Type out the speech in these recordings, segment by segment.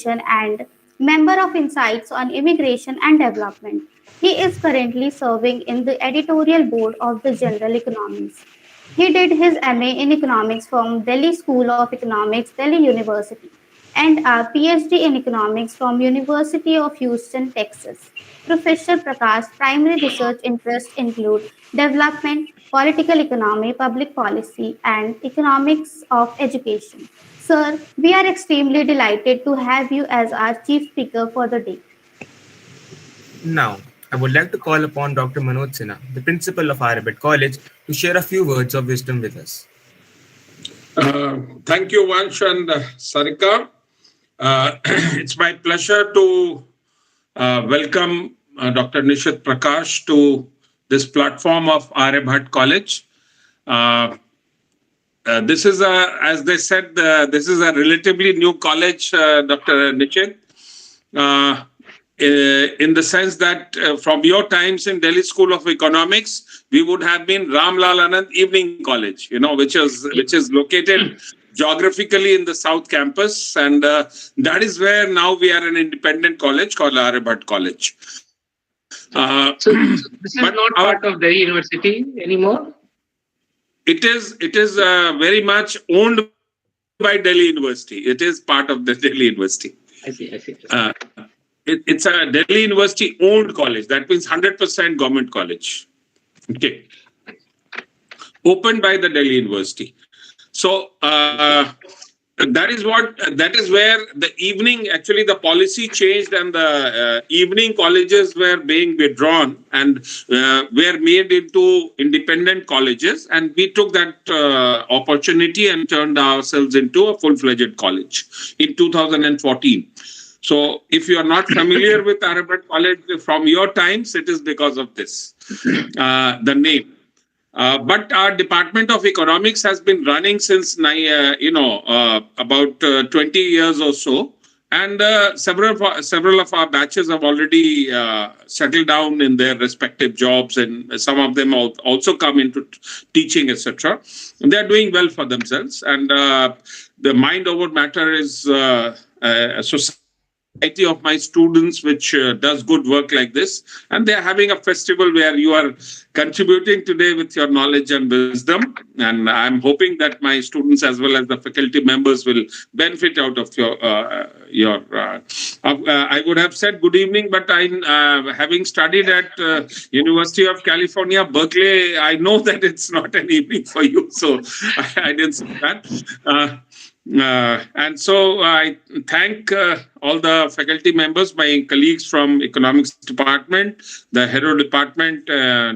and member of Insights on Immigration and Development. He is currently serving in the editorial board of the General Economics. He did his MA in economics from Delhi School of Economics, Delhi University, and a PhD in economics from University of Houston, Texas. Professor Prakash's primary research interests include development, political economy, public policy, and economics of education. Sir, we are extremely delighted to have you as our chief speaker for the day. Now, I would like to call upon Dr. Manoj Sinha, the principal of Aryabhat College, to share a few words of wisdom with us. Thank you, Vansh and Sarika. It's my pleasure to welcome Dr. Nishith Prakash to this platform of Aryabhat College. This is as they said, this is a relatively new college, Dr. Nishith, in the sense that from your times in Delhi School of Economics, we would have been Ram Lal Anand Evening College, which is located geographically in the South Campus, and that is where now we are an independent college called Aryabhat College. So this is not part of Delhi University anymore? It is very much owned by Delhi University. It is part of the Delhi University. I see. It's a Delhi University owned college. That means 100% government college. Okay. Opened by the Delhi University. So that is where the evening, actually the policy changed and the evening colleges were being withdrawn and were made into independent colleges, and we took that opportunity and turned ourselves into a full-fledged college in 2014. So if you are not familiar with Aryabhat College from your times, it is because of this, the name. But our Department of Economics has been running since about 20 years or so, and several of our batches have already settled down in their respective jobs, and some of them also come into teaching, etc. They are doing well for themselves, and the mind over matter is a society of my students which does good work like this, and they are having a festival where you are contributing today with your knowledge and wisdom, and I'm hoping that my students as well as the faculty members will benefit out of your I would have said good evening, but I having studied at University of California, Berkeley, I know that it's not an evening for you, so I didn't say that. And so I thank all the faculty members, my colleagues from Economics Department, the Hero Department,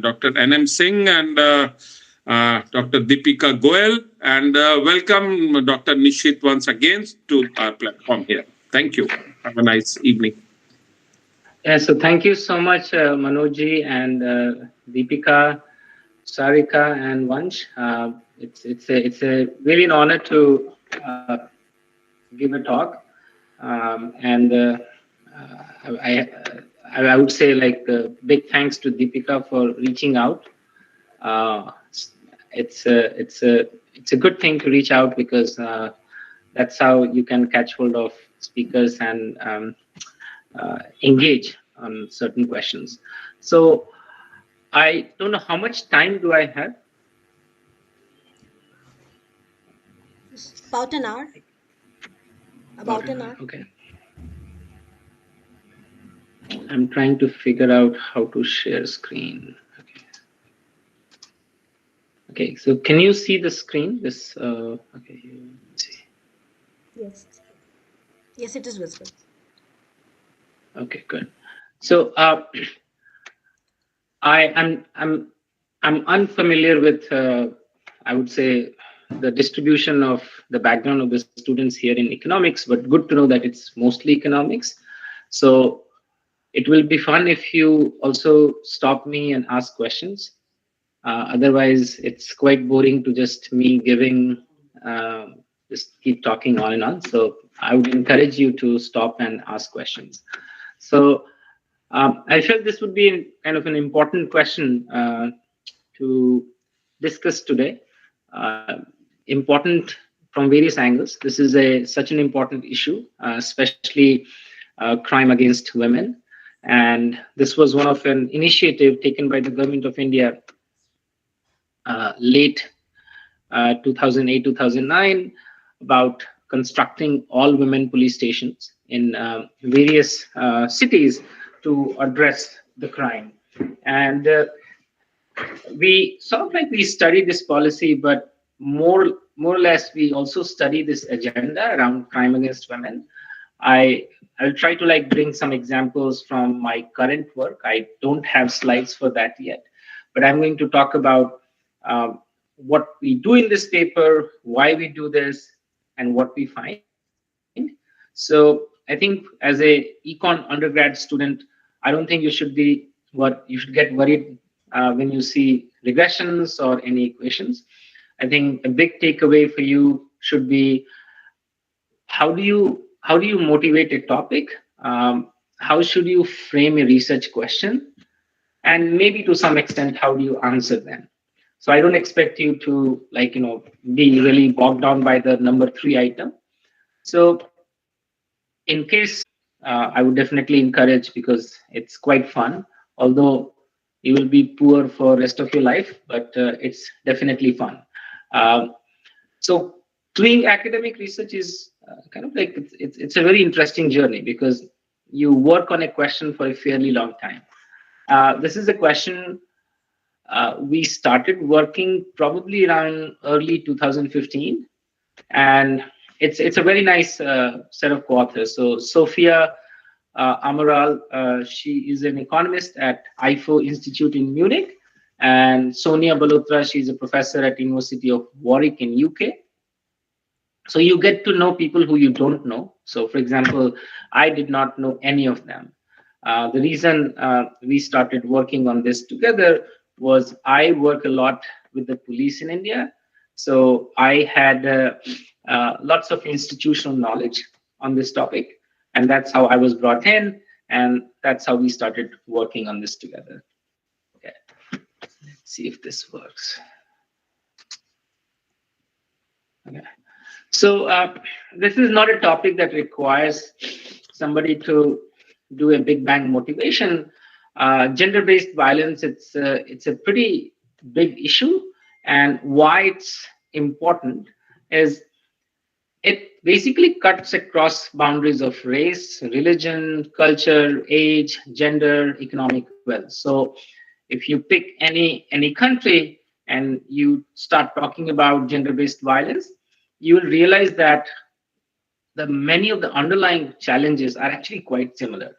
Dr. N.M. Singh and Dr. Deepika Goel, and welcome Dr. Nishith once again to our platform here. Thank you. Have a nice evening. Yeah, so thank you so much, Manojji and Deepika, Sarika, and Vansh. It's a really an honor to give a talk, and I would say big thanks to Deepika for reaching out. It's a good thing to reach out because that's how you can catch hold of speakers and engage on certain questions. So I don't know how much time do I have. About an hour. About an hour. Okay. I'm trying to figure out how to share screen. Okay, so can you see the screen? This okay, let's see. Yes, it is visible. Okay, good. So I'm unfamiliar with I would say the distribution of the background of the students here in economics, but good to know that it's mostly economics. So it will be fun if you also stop me and ask questions. Otherwise, it's quite boring to just me giving, just keep talking on and on. So I would encourage you to stop and ask questions. So I felt this would be kind of an important question to discuss today. Important from various angles. This is such an important issue, especially crime against women. And this was one of an initiative taken by the government of India late 2008, 2009, about constructing all women police stations in various cities to address the crime. And we sort of like we study this policy, but more or less we also study this agenda around crime against women. I'll try to like bring some examples from my current work. I don't have slides for that yet, but I'm going to talk about what we do in this paper, why we do this, and what we find. So I think as a econ undergrad student, I don't think you should get worried when you see regressions or any equations. I think a big takeaway for you should be how do you motivate a topic? How should you frame a research question? And maybe to some extent, how do you answer them? So I don't expect you to be really bogged down by the number 3 item. So in case I would definitely encourage, because it's quite fun, although you will be poor for rest of your life, but it's definitely fun. So doing academic research is kind of like it's a very interesting journey, because you work on a question for a fairly long time. This is a question we started working probably around early 2015, and it's a very nice set of co-authors. So Sophia Amaral, she is an economist at IFO Institute in Munich, and Sonia Balotra, she's a professor at University of Warwick in UK. So you get to know people who you don't know. So for example, I did not know any of them. The reason we started working on this together was I work a lot with the police in India. So I had lots of institutional knowledge on this topic, and that's how I was brought in, and that's how we started working on this together. Okay, let's see if this works. Okay. So this is not a topic that requires somebody to do a big bang motivation. Gender-based violence, it's a pretty big issue, and why it's important is it basically cuts across boundaries of race, religion, culture, age, gender, economic wealth. So if you pick any country and you start talking about gender-based violence, you will realize that many of the underlying challenges are actually quite similar.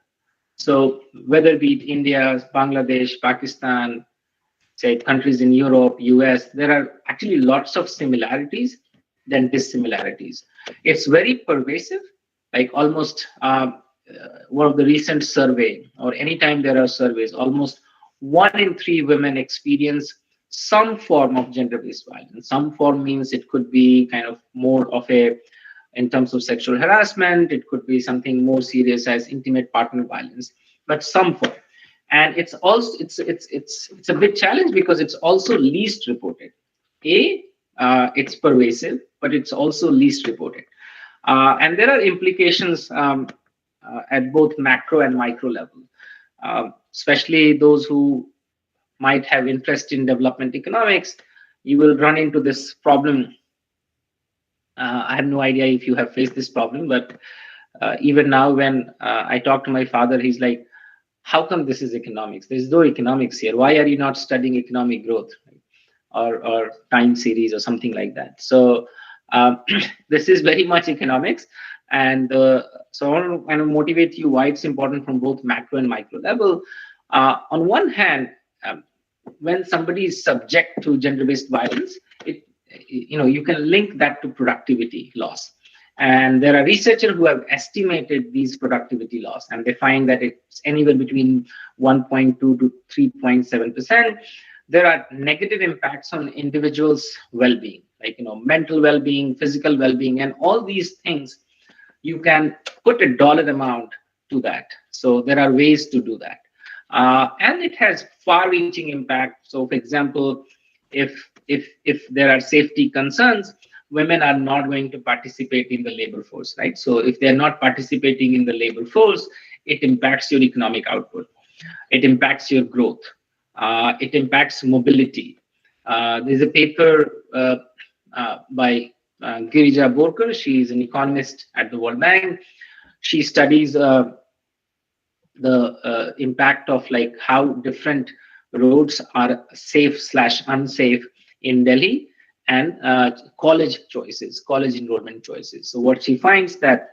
So whether be it India, Bangladesh, Pakistan, say countries in Europe, US, there are actually lots of similarities than dissimilarities. It's very pervasive, like almost one of the recent survey, or anytime there are surveys, almost 1 in 3 women experience some form of gender-based violence. Some form means it could be kind of more of in terms of sexual harassment, it could be something more serious as intimate partner violence, but some form. And it's also it's a big challenge because it's also least reported. It's pervasive, but it's also least reported. And there are implications at both macro and micro level, especially those who might have interest in development economics. You will run into this problem. I have no idea if you have faced this problem, but even now when I talk to my father, he's like, how come this is economics? There's no economics here. Why are you not studying economic growth or time series or something like that? So this is very much economics. And so I want to kind of motivate you why it's important from both macro and micro level. On one hand, when somebody is subject to gender-based violence, you can link that to productivity loss. And there are researchers who have estimated these productivity loss, and they find that it's anywhere between 1.2 to 3.7%. There are negative impacts on individuals' well-being, like mental well-being, physical well-being, and all these things. You can put a dollar amount to that. So there are ways to do that. And it has far-reaching impact. So, for example, if there are safety concerns, women are not going to participate in the labor force, right? So if they're not participating in the labor force, it impacts your economic output. It impacts your growth. It impacts mobility. There's a paper by Girija Borkar. She is an economist at the World Bank. She studies the impact of like how different roads are safe / unsafe in Delhi, and college choices, college enrollment choices. So what she finds that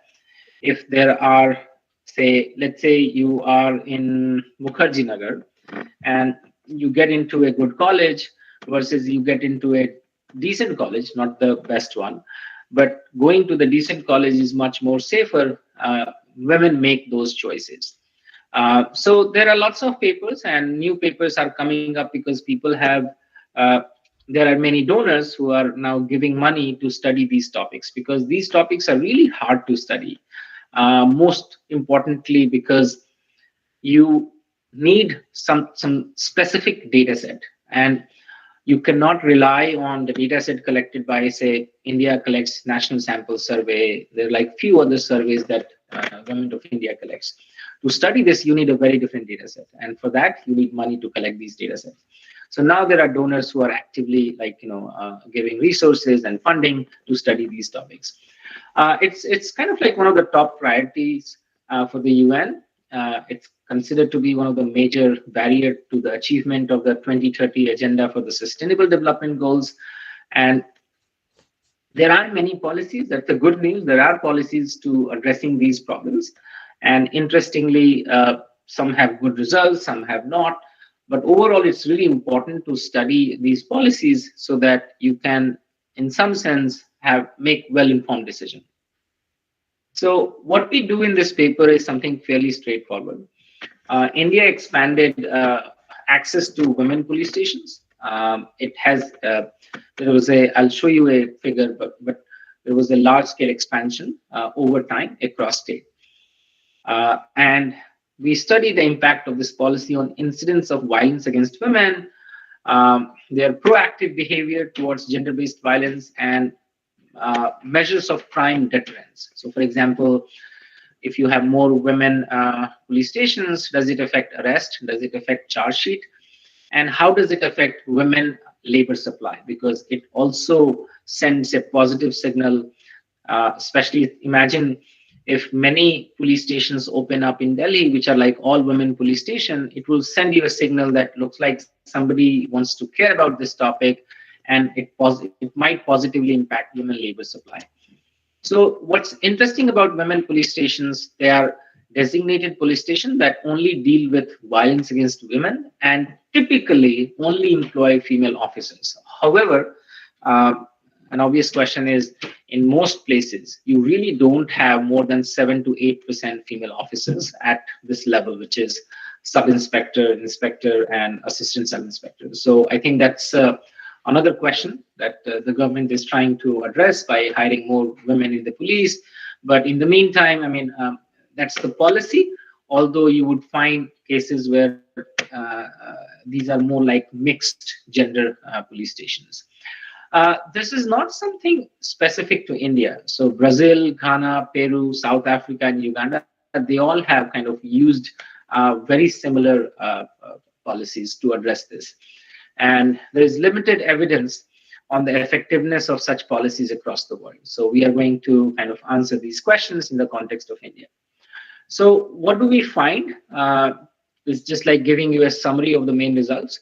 if there are, say, let's say you are in Mukherjee Nagar and you get into a good college versus you get into a decent college, not the best one, but going to the decent college is much more safer. Women make those choices. So there are lots of papers, and new papers are coming up because people have, there are many donors who are now giving money to study these topics, because these topics are really hard to study. Most importantly, because you need some specific data set, and you cannot rely on the data set collected by, say, India collects National Sample Survey. There are like few other surveys that Government of India collects. To study this, you need a very different data set, and for that, you need money to collect these data sets. So now there are donors who are actively, like, giving resources and funding to study these topics. It's kind of like one of the top priorities for the UN. It's considered to be one of the major barrier to the achievement of the 2030 agenda for the Sustainable Development Goals. And there are many policies. That's the good news. There are policies to addressing these problems. And interestingly, some have good results, some have not. But overall, it's really important to study these policies so that you can, in some sense, make well-informed decisions. So what we do in this paper is something fairly straightforward. India expanded access to women police stations. It has, there was I'll show you a figure, but there was a large-scale expansion over time across state. And we study the impact of this policy on incidents of violence against women, their proactive behavior towards gender-based violence, and measures of crime deterrence. So, for example, if you have more women police stations, does it affect arrest? Does it affect charge sheet? And how does it affect women labor supply? Because it also sends a positive signal, especially imagine if many police stations open up in Delhi, which are like all women police station, it will send you a signal that looks like somebody wants to care about this topic, and it might positively impact women labor supply. So what's interesting about women police stations, they are designated police stations that only deal with violence against women and typically only employ female officers. However, an obvious question is, in most places, you really don't have more than 7 to 8% female officers at this level, which is sub-inspector, inspector, and assistant sub-inspector. So I think that's another question that the government is trying to address by hiring more women in the police. But in the meantime, I mean, that's the policy, although you would find cases where these are more like mixed gender police stations. This is not something specific to India. So Brazil, Ghana, Peru, South Africa, and Uganda, they all have kind of used very similar policies to address this. And there is limited evidence on the effectiveness of such policies across the world. So we are going to kind of answer these questions in the context of India. So what do we find? It's just like giving you a summary of the main results.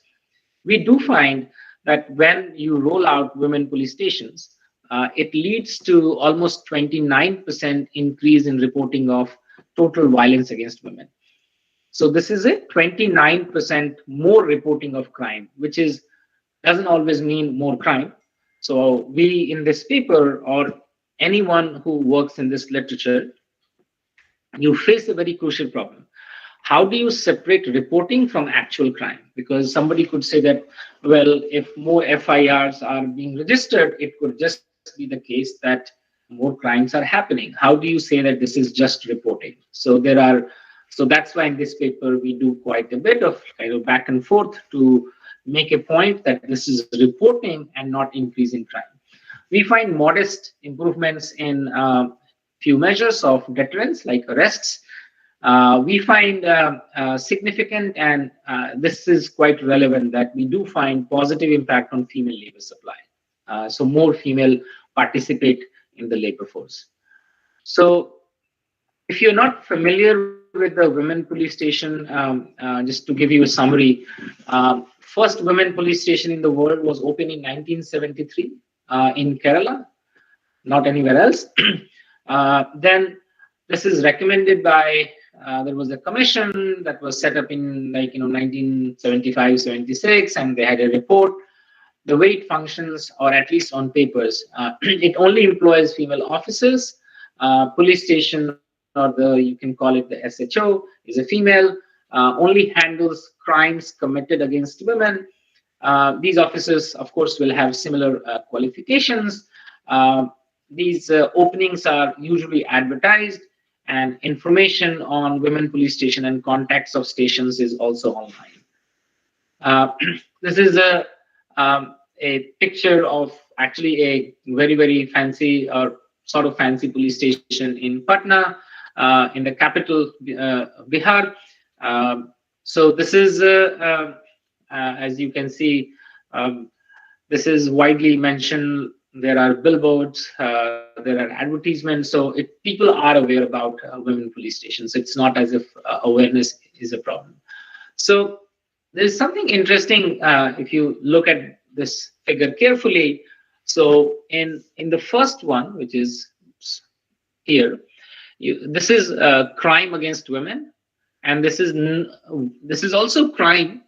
We do find that when you roll out women police stations, it leads to almost 29% increase in reporting of total violence against women. So this is a 29% more reporting of crime, which doesn't always mean more crime. So we in this paper, or anyone who works in this literature, you face a very crucial problem. How do you separate reporting from actual crime? Because somebody could say that, well, if more FIRs are being registered, it could just be the case that more crimes are happening. How do you say that this is just reporting? So that's why in this paper, we do quite a bit of kind of back and forth to make a point that this is reporting and not increase in crime. We find modest improvements in few measures of deterrence, like arrests. We find significant, and this is quite relevant, that we do find positive impact on female labor supply. So more female participate in the labor force. So if you're not familiar with the women police station, just to give you a summary, first women police station in the world was opened in 1973 in Kerala, not anywhere else. Then this is recommended by, there was a commission that was set up in 1975, 76, and they had a report. The way it functions, or at least on papers, it only employs female officers. Police station, or you can call it the SHO, is a female, only handles crimes committed against women. These officers, of course, will have similar qualifications. These openings are usually advertised, and information on women police station and contacts of stations is also online. This is a picture of actually a very, very fancy, or sort of fancy police station in Patna, in the capital, Bihar. So this is, as you can see, this is widely mentioned. There are billboards, there are advertisements. So people are aware about women police stations. It's not as if awareness is a problem. So there's something interesting if you look at this figure carefully. So in the first one, which is here, this is crime against women, and this is also crime,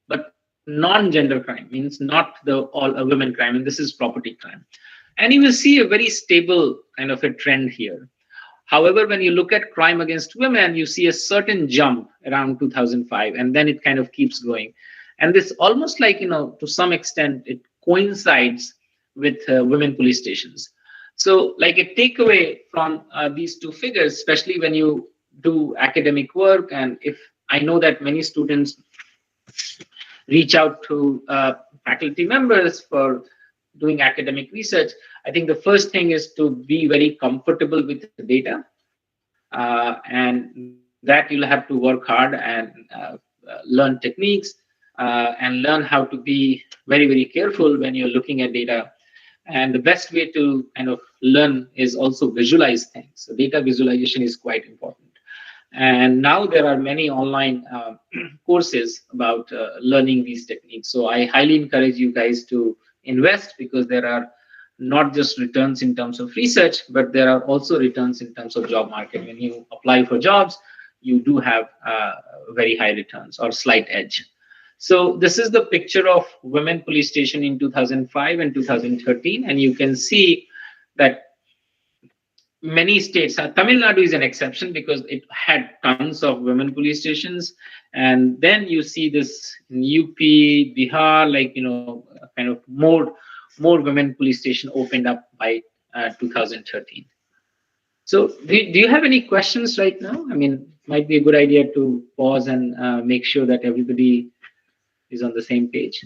but non-gender crime, means not all a women crime, and this is property crime. And you will see a very stable kind of a trend here. However, when you look at crime against women, you see a certain jump around 2005, and then it kind of keeps going. And this almost like, to some extent, it coincides with women police stations. So like a takeaway from these two figures, especially when you do academic work, and if I know that many students reach out to faculty members for doing academic research, I think the first thing is to be very comfortable with the data, and that you'll have to work hard and learn techniques, and learn how to be very, very careful when you're looking at data. And the best way to kind of learn is also visualize things. So data visualization is quite important. And now there are many online courses about learning these techniques. So I highly encourage you guys to invest, because there are not just returns in terms of research, but there are also returns in terms of job market. When you apply for jobs, you do have very high returns or slight edge. So this is the picture of women police station in 2005 and 2013. And you can see that many states, Tamil Nadu is an exception because it had tons of women police stations. And then you see this in UP, Bihar, like, kind of more women police station opened up by 2013. So do you have any questions right now? I mean, it might be a good idea to pause and make sure that everybody is on the same page.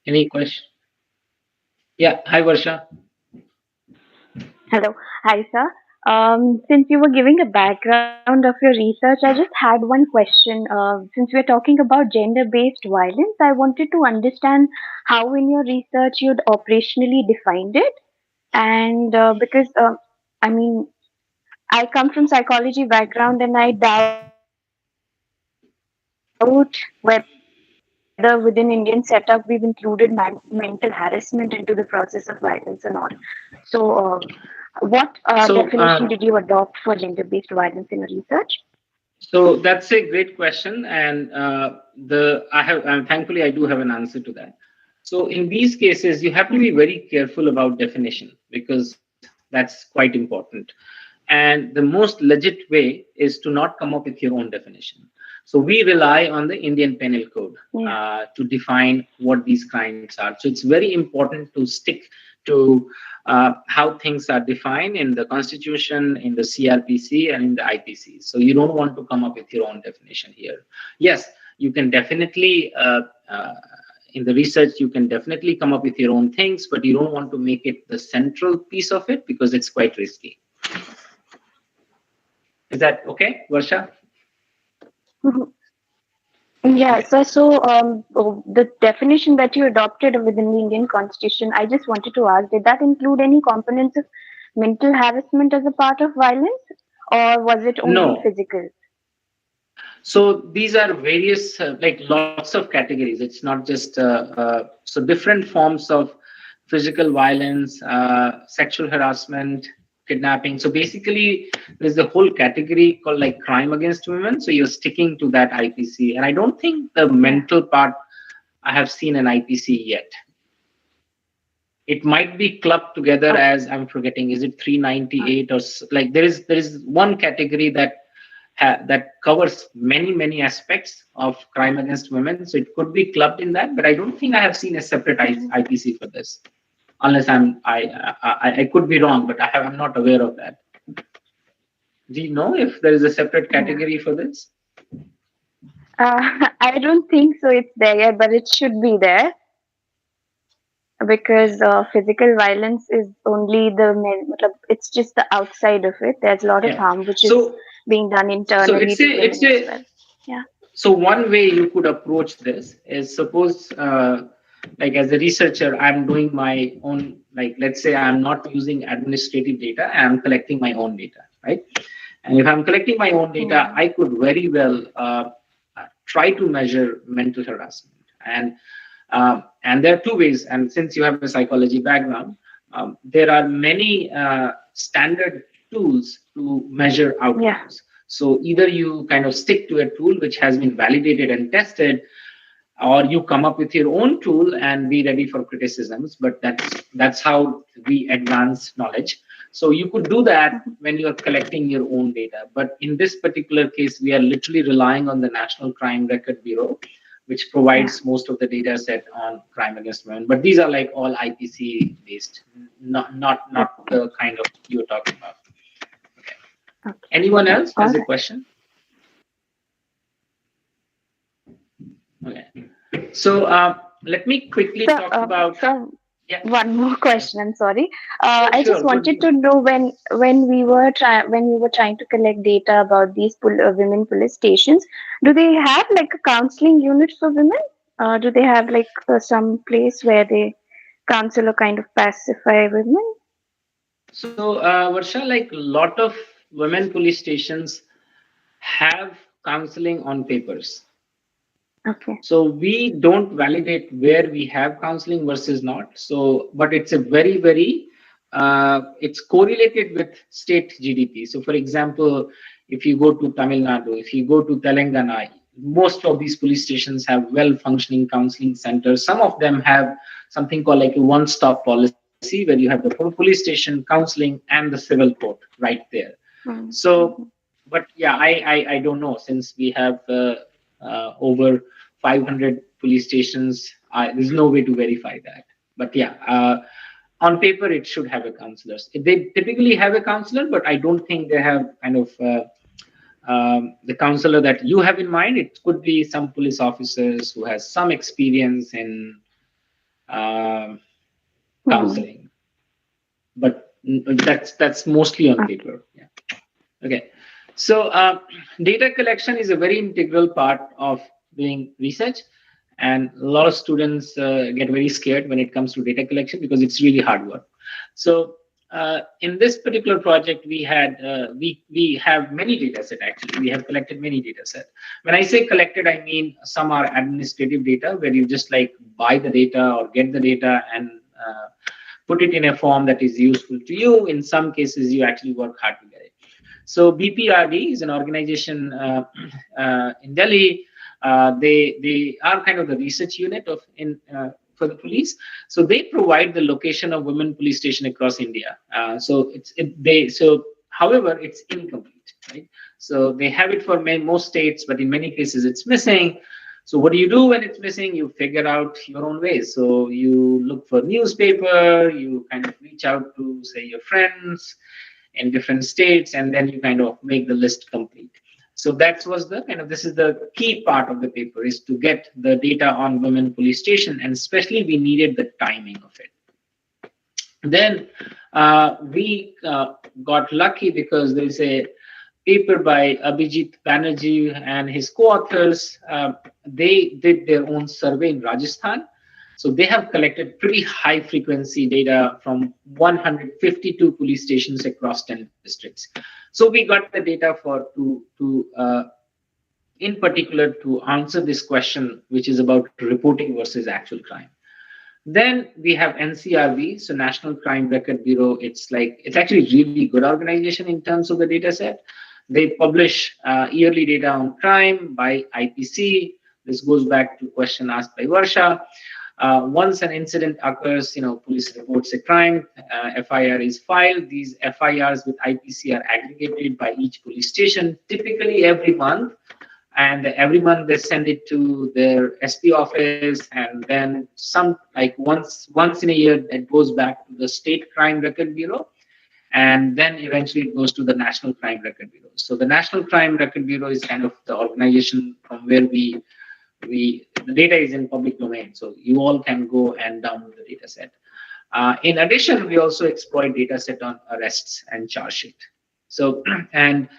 Any question? Yeah, hi Varsha. Hello. Hi, sir. Since you were giving a background of your research, I just had one question. Since we're talking about gender-based violence, I wanted to understand how in your research you'd operationally defined it. And because, I mean, I come from psychology background, and I doubt whether within Indian setup we've included mental harassment into the process of violence or not. So, what definition did you adopt for gender-based violence in your research? So that's a great question, and thankfully I do have an answer to that. So in these cases, you have to be very careful about definition, because that's quite important. And the most legit way is to not come up with your own definition. So we rely on the Indian Penal Code to define what these crimes are. So it's very important to stick to how things are defined in the Constitution, in the CRPC, and in the IPC. So you don't want to come up with your own definition here. Yes, you can definitely in the research, you can definitely come up with your own things, but you don't want to make it the central piece of it because it's quite risky. Is that okay, Varsha? Mhm. Yeah, the definition that you adopted within the Indian Constitution, I just wanted to ask, did that include any components of mental harassment as a part of violence, or was it only No. physical? So these are various, like lots of categories. It's not just, so different forms of physical violence, sexual harassment, kidnapping. So basically, there's a whole category called like crime against women. So you're sticking to that IPC. And I don't think the mental part, I have seen an IPC yet. It might be clubbed together as, I'm forgetting, is it 398 or like there is one category that that covers many aspects of crime against women, so it could be clubbed in that, but I don't think I have seen a separate IPC for this, unless I could be wrong, but I'm not aware of that. Do you know if there is a separate category for this? I don't think so. It's there yet, but it should be there because physical violence is only it's just the outside of it. There's a lot of harm which is being done internally to women as well. Yeah. So one way you could approach this is, suppose like as a researcher, I'm doing my own, like let's say I'm not using administrative data, I'm collecting my own data, right? And if I'm collecting my own data, I could very well try to measure mental harassment. And there are two ways, and since you have a psychology background, there are many standard tools to measure outcomes. Yeah. So either you kind of stick to a tool which has been validated and tested, or you come up with your own tool and be ready for criticisms. But that's how we advance knowledge. So you could do that when you are collecting your own data. But in this particular case, we are literally relying on the National Crime Record Bureau, which provides most of the data set on crime against women. But these are like all IPC based, not the kind of you're talking about. Okay. Anyone else has a question? Okay. So let me quickly talk about. One more question. I'm sorry. I just wanted to know when we were trying to collect data about these women police stations, do they have like a counseling unit for women? Do they have like some place where they counsel or kind of pacify women? So Varsha, like a lot of women police stations have counseling on papers. Okay. So we don't validate where we have counseling versus not. So, but it's a very it's correlated with state GDP. So, for example, if you go to Tamil Nadu, if you go to Telangana, most of these police stations have well-functioning counseling centers. Some of them have something called like a one-stop policy, where you have the police station, counseling, and the civil court right there. So, but yeah, I don't know, since we have over 500 police stations, there's no way to verify that. But yeah, on paper, it should have a counselor. They typically have a counselor, but I don't think they have kind of the counselor that you have in mind. It could be some police officers who has some experience in counseling, but that's mostly on paper. Yeah. Okay. So data collection is a very integral part of doing research, and a lot of students get very scared when it comes to data collection because it's really hard work. So in this particular project, we had we have many data set. Actually, we have collected many data set. When I say collected, I mean some are administrative data where you just like buy the data or get the data and put it in a form that is useful to you. In some cases, you actually work hard to get it. So BPRD is an organization in Delhi. They are kind of the research unit of for the police. So they provide the location of women police station across India. However, it's incomplete, right? So they have it for most states, but in many cases it's missing. So what do you do when it's missing? You figure out your own ways. So you look for newspaper, you kind of reach out to, say, your friends in different states, and then you kind of make the list complete. So that was the kind of, this is the key part of the paper, is to get the data on women police station, and especially we needed the timing of it. Then we got lucky because there's a paper by Abhijit Banerjee and his co-authors. They did their own survey in Rajasthan. So they have collected pretty high frequency data from 152 police stations across 10 districts. So we got the data in particular to answer this question, which is about reporting versus actual crime. Then we have NCRB, so National Crime Record Bureau. It's actually really good organization in terms of the data set. They publish yearly data on crime by IPC. This goes back to question asked by Varsha. Once an incident occurs, police reports a crime, FIR is filed. These FIRs with IPC are aggregated by each police station, typically every month. And every month they send it to their SP office, and then once in a year it goes back to the State Crime Record Bureau, and then eventually it goes to the National Crime Record Bureau. So the National Crime Record Bureau is kind of the organization from where the data is in public domain, so you all can go and download the data set. In addition, we also exploit data set on arrests and charge sheet. So, and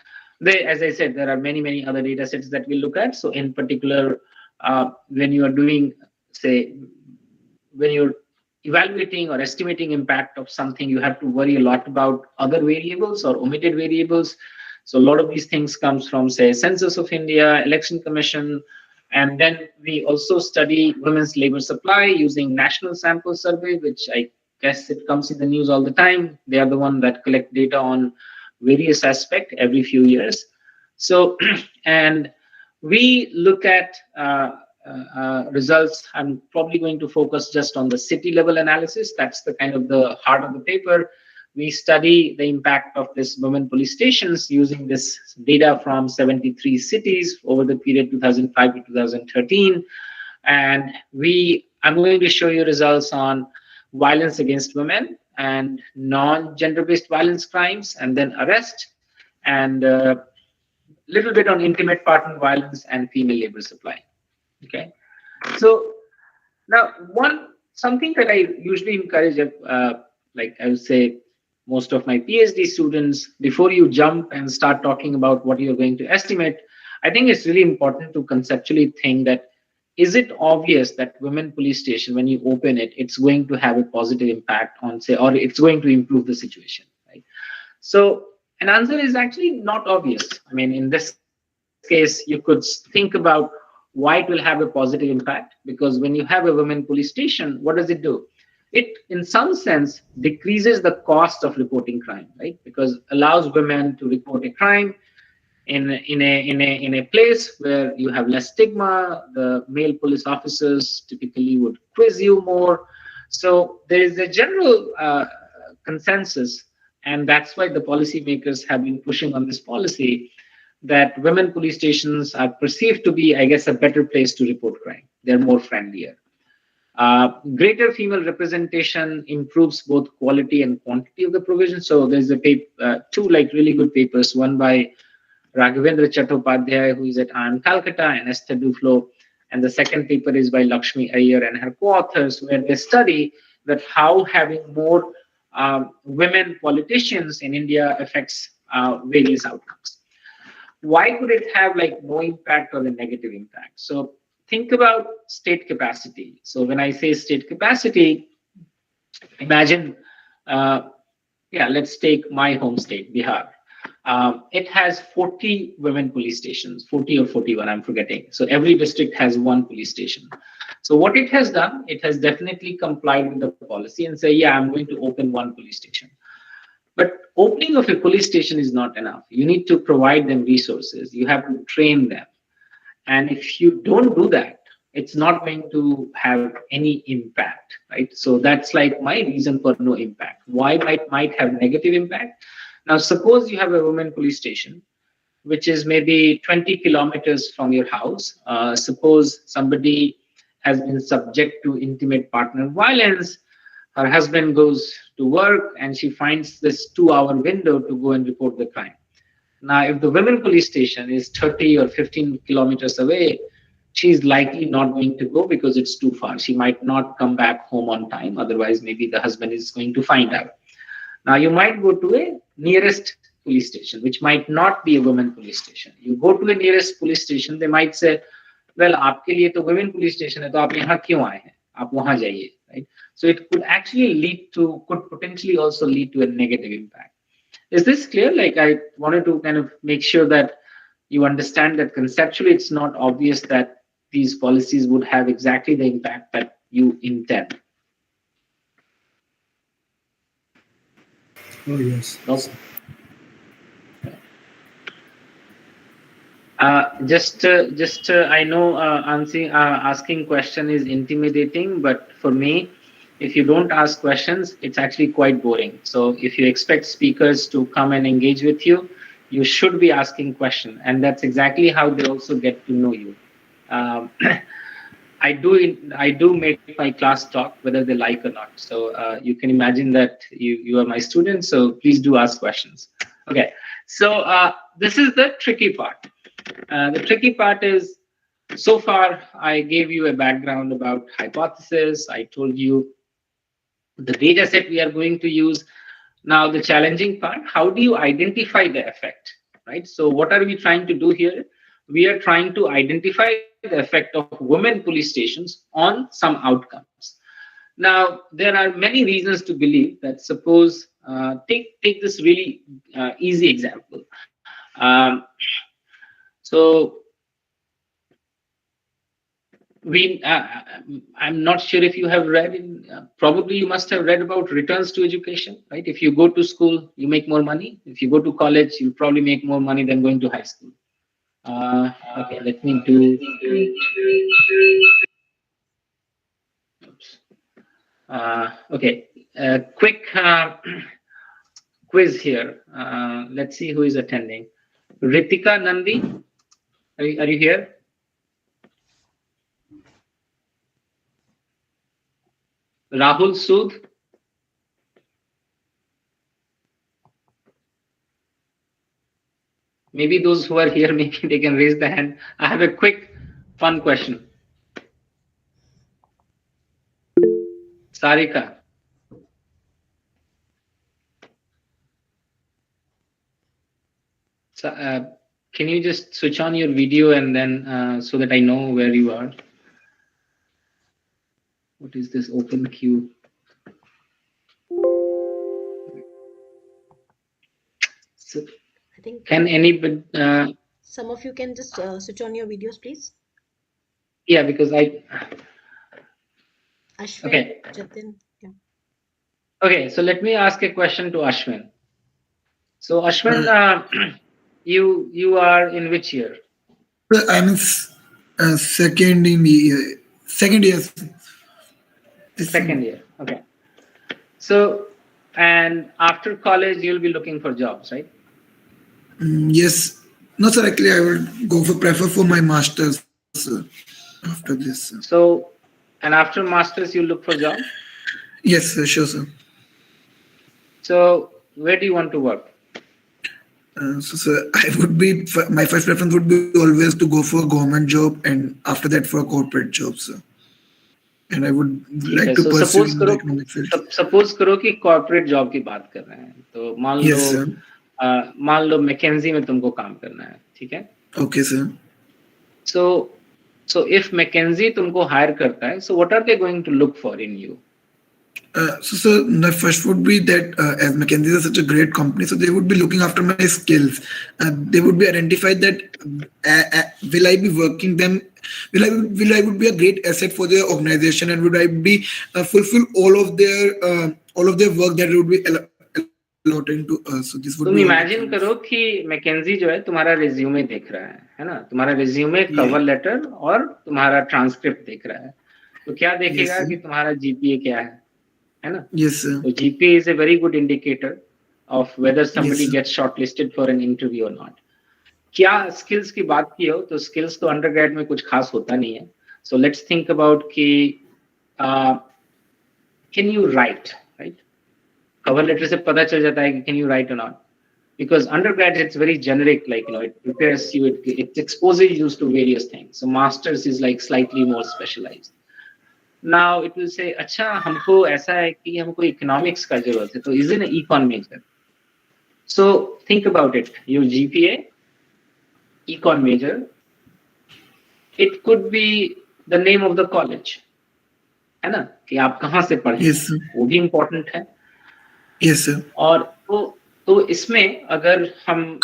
as I said, there are many other data sets that we look at. So in particular, when you are doing, when you're evaluating or estimating impact of something, you have to worry a lot about other variables or omitted variables. So a lot of these things comes from, say, Census of India, Election Commission, and then we also study women's labor supply using National Sample Survey, which I guess it comes in the news all the time. They are the one that collect data on various aspects every few years. So, and we look at results. I'm probably going to focus just on the city level analysis. That's the kind of the heart of the paper. We study the impact of this women police stations using this data from 73 cities over the period 2005 to 2013. And I'm going to show you results on violence against women and non-gender-based violence crimes, and then arrest, and a little bit on intimate partner violence and female labor supply. Okay, so now something that I usually encourage, like I would say, most of my PhD students, before you jump and start talking about what you're going to estimate, I think it's really important to conceptually think that, is it obvious that women police station, when you open it, it's going to have a positive impact on, say, or it's going to improve the situation, right? So an answer is actually not obvious. I mean, in this case, you could think about why it will have a positive impact, because when you have a women police station, what does it do? It, in some sense, decreases the cost of reporting crime, right? Because allows women to report a crime in a place where you have less stigma. The male police officers typically would quiz you more. So there is a general consensus, and that's why the policymakers have been pushing on this policy, that women police stations are perceived to be, I guess, a better place to report crime. They're more friendlier. Greater female representation improves both quality and quantity of the provision. So there's two really good papers, one by Raghavendra Chattopadhyay, who is at IIM Calcutta, and Esther Duflo, and the second paper is by Lakshmi Iyer and her co-authors, where they study that how having more women politicians in India affects various outcomes. Why could it have no impact or a negative impact? So think about state capacity. So when I say state capacity, imagine, let's take my home state, Bihar. It has 40 women police stations, 40 or 41, I'm forgetting. So every district has one police station. So what it has done, it has definitely complied with the policy and say, yeah, I'm going to open one police station. But opening of a police station is not enough. You need to provide them resources. You have to train them. And if you don't do that, it's not going to have any impact, right? So that's my reason for no impact. Why might have negative impact? Now, suppose you have a women police station, which is maybe 20 kilometers from your house. Suppose somebody has been subject to intimate partner violence. Her husband goes to work and she finds this 2-hour window to go and report the crime. Now, if the women police station is 30 or 15 kilometers away, she's likely not going to go because it's too far. She might not come back home on time. Otherwise, maybe the husband is going to find out. Now, you might go to a nearest police station, which might not be a women police station. You go to the nearest police station, they might say, well, आपके लिए तो women police station है, तो आप यहाँ क्यों आए हैं? आप वहाँ जाइए, right? So it could actually could potentially also lead to a negative impact. Is this clear? Like, I wanted to kind of make sure that you understand that conceptually it's not obvious that these policies would have exactly the impact that you intend. Oh, yes. Okay. I know asking question is intimidating, but for me, if you don't ask questions, it's actually quite boring. So if you expect speakers to come and engage with you, you should be asking questions, and that's exactly how they also get to know you. I do make my class talk whether they like or not. So you can imagine that you are my students, so please do ask questions. Okay, so this is the tricky part. The tricky part is, so far I gave you a background about hypothesis. I told you the data set we are going to use. Now the challenging part, how do you identify the effect, right? So what are we trying to do here? We are trying to identify the effect of women police stations on some outcomes. Now, there are many reasons to believe that. Suppose, take this really easy example. So I'm not sure if you have read, probably you must have read about returns to education, right? If you go to school, you make more money. If you go to college, you probably make more money than going to high school. Okay, let me do. Oops. Okay, quick quiz here. Let's see who is attending. Ritika Nandi, are you here? Rahul Sood. Maybe those who are here, maybe they can raise the hand. I have a quick, fun question. Sarika. So, can you just switch on your video and then so that I know where you are? What is this open queue? So, I think can anybody? some of you can just switch on your videos, please. Yeah, because Ashwin, Okay. Jatin, yeah. Okay, so let me ask a question to Ashwin. So Ashwin, you are in which year? I'm in second year. Second year. Second year. Okay. So, and after college, you'll be looking for jobs, right? Yes. No, sir. Actually, I will prefer for my masters after this. So, and after masters, you look for job? Yes, sir. Sure, sir. So, where do you want to work? So, sir, my first preference would be always to go for a government job, and after that for a corporate job, sir. And I would like to pursue in the economic field. Suppose करो कि corporate job की बात कर रहे हैं, तो मान लो McKinsey में तुमको काम करना है, ठीक है? Okay, sir. So if McKinsey तुमको hire करता है, so what are they going to look for in you? So, sir, the first would be that as McKinsey is such a great company, so they would be looking after my skills. They would be identified that will I be working them? Will I would be a great asset for their organization, and would I be fulfill all of their work that would be allotted to us? So this would तुम be. imagine करो कि McKinsey जो है तुम्हारा resume देख रहा है ना? तुम्हारा resume, cover letter और तुम्हारा transcript देख रहा है. तो क्या देखेगा कि तुम्हारा GPA क्या है ना? Yes, sir. So GPA is a very good indicator of whether somebody gets shortlisted for an interview or not. क्या skills की बात की हो तो skills तो undergrad में कुछ खास होता नहीं है. So let's think about कि can you write, right? Cover letter से पता चल जाता है कि can you write or not. because undergrad it's very generic, like it prepares you, it exposes you to various things. So masters is like slightly more specialized. Now it will say, अच्छा हमको ऐसा है कि हमको economics का जरूरत है, तो is it an econ major? So think about it. Your GPA, econ major, it could be the name of the college, है ना, कि आप कहाँ से पढ़े, Yes, sir. वो भी important है. Yes, sir. और तो इसमें अगर हम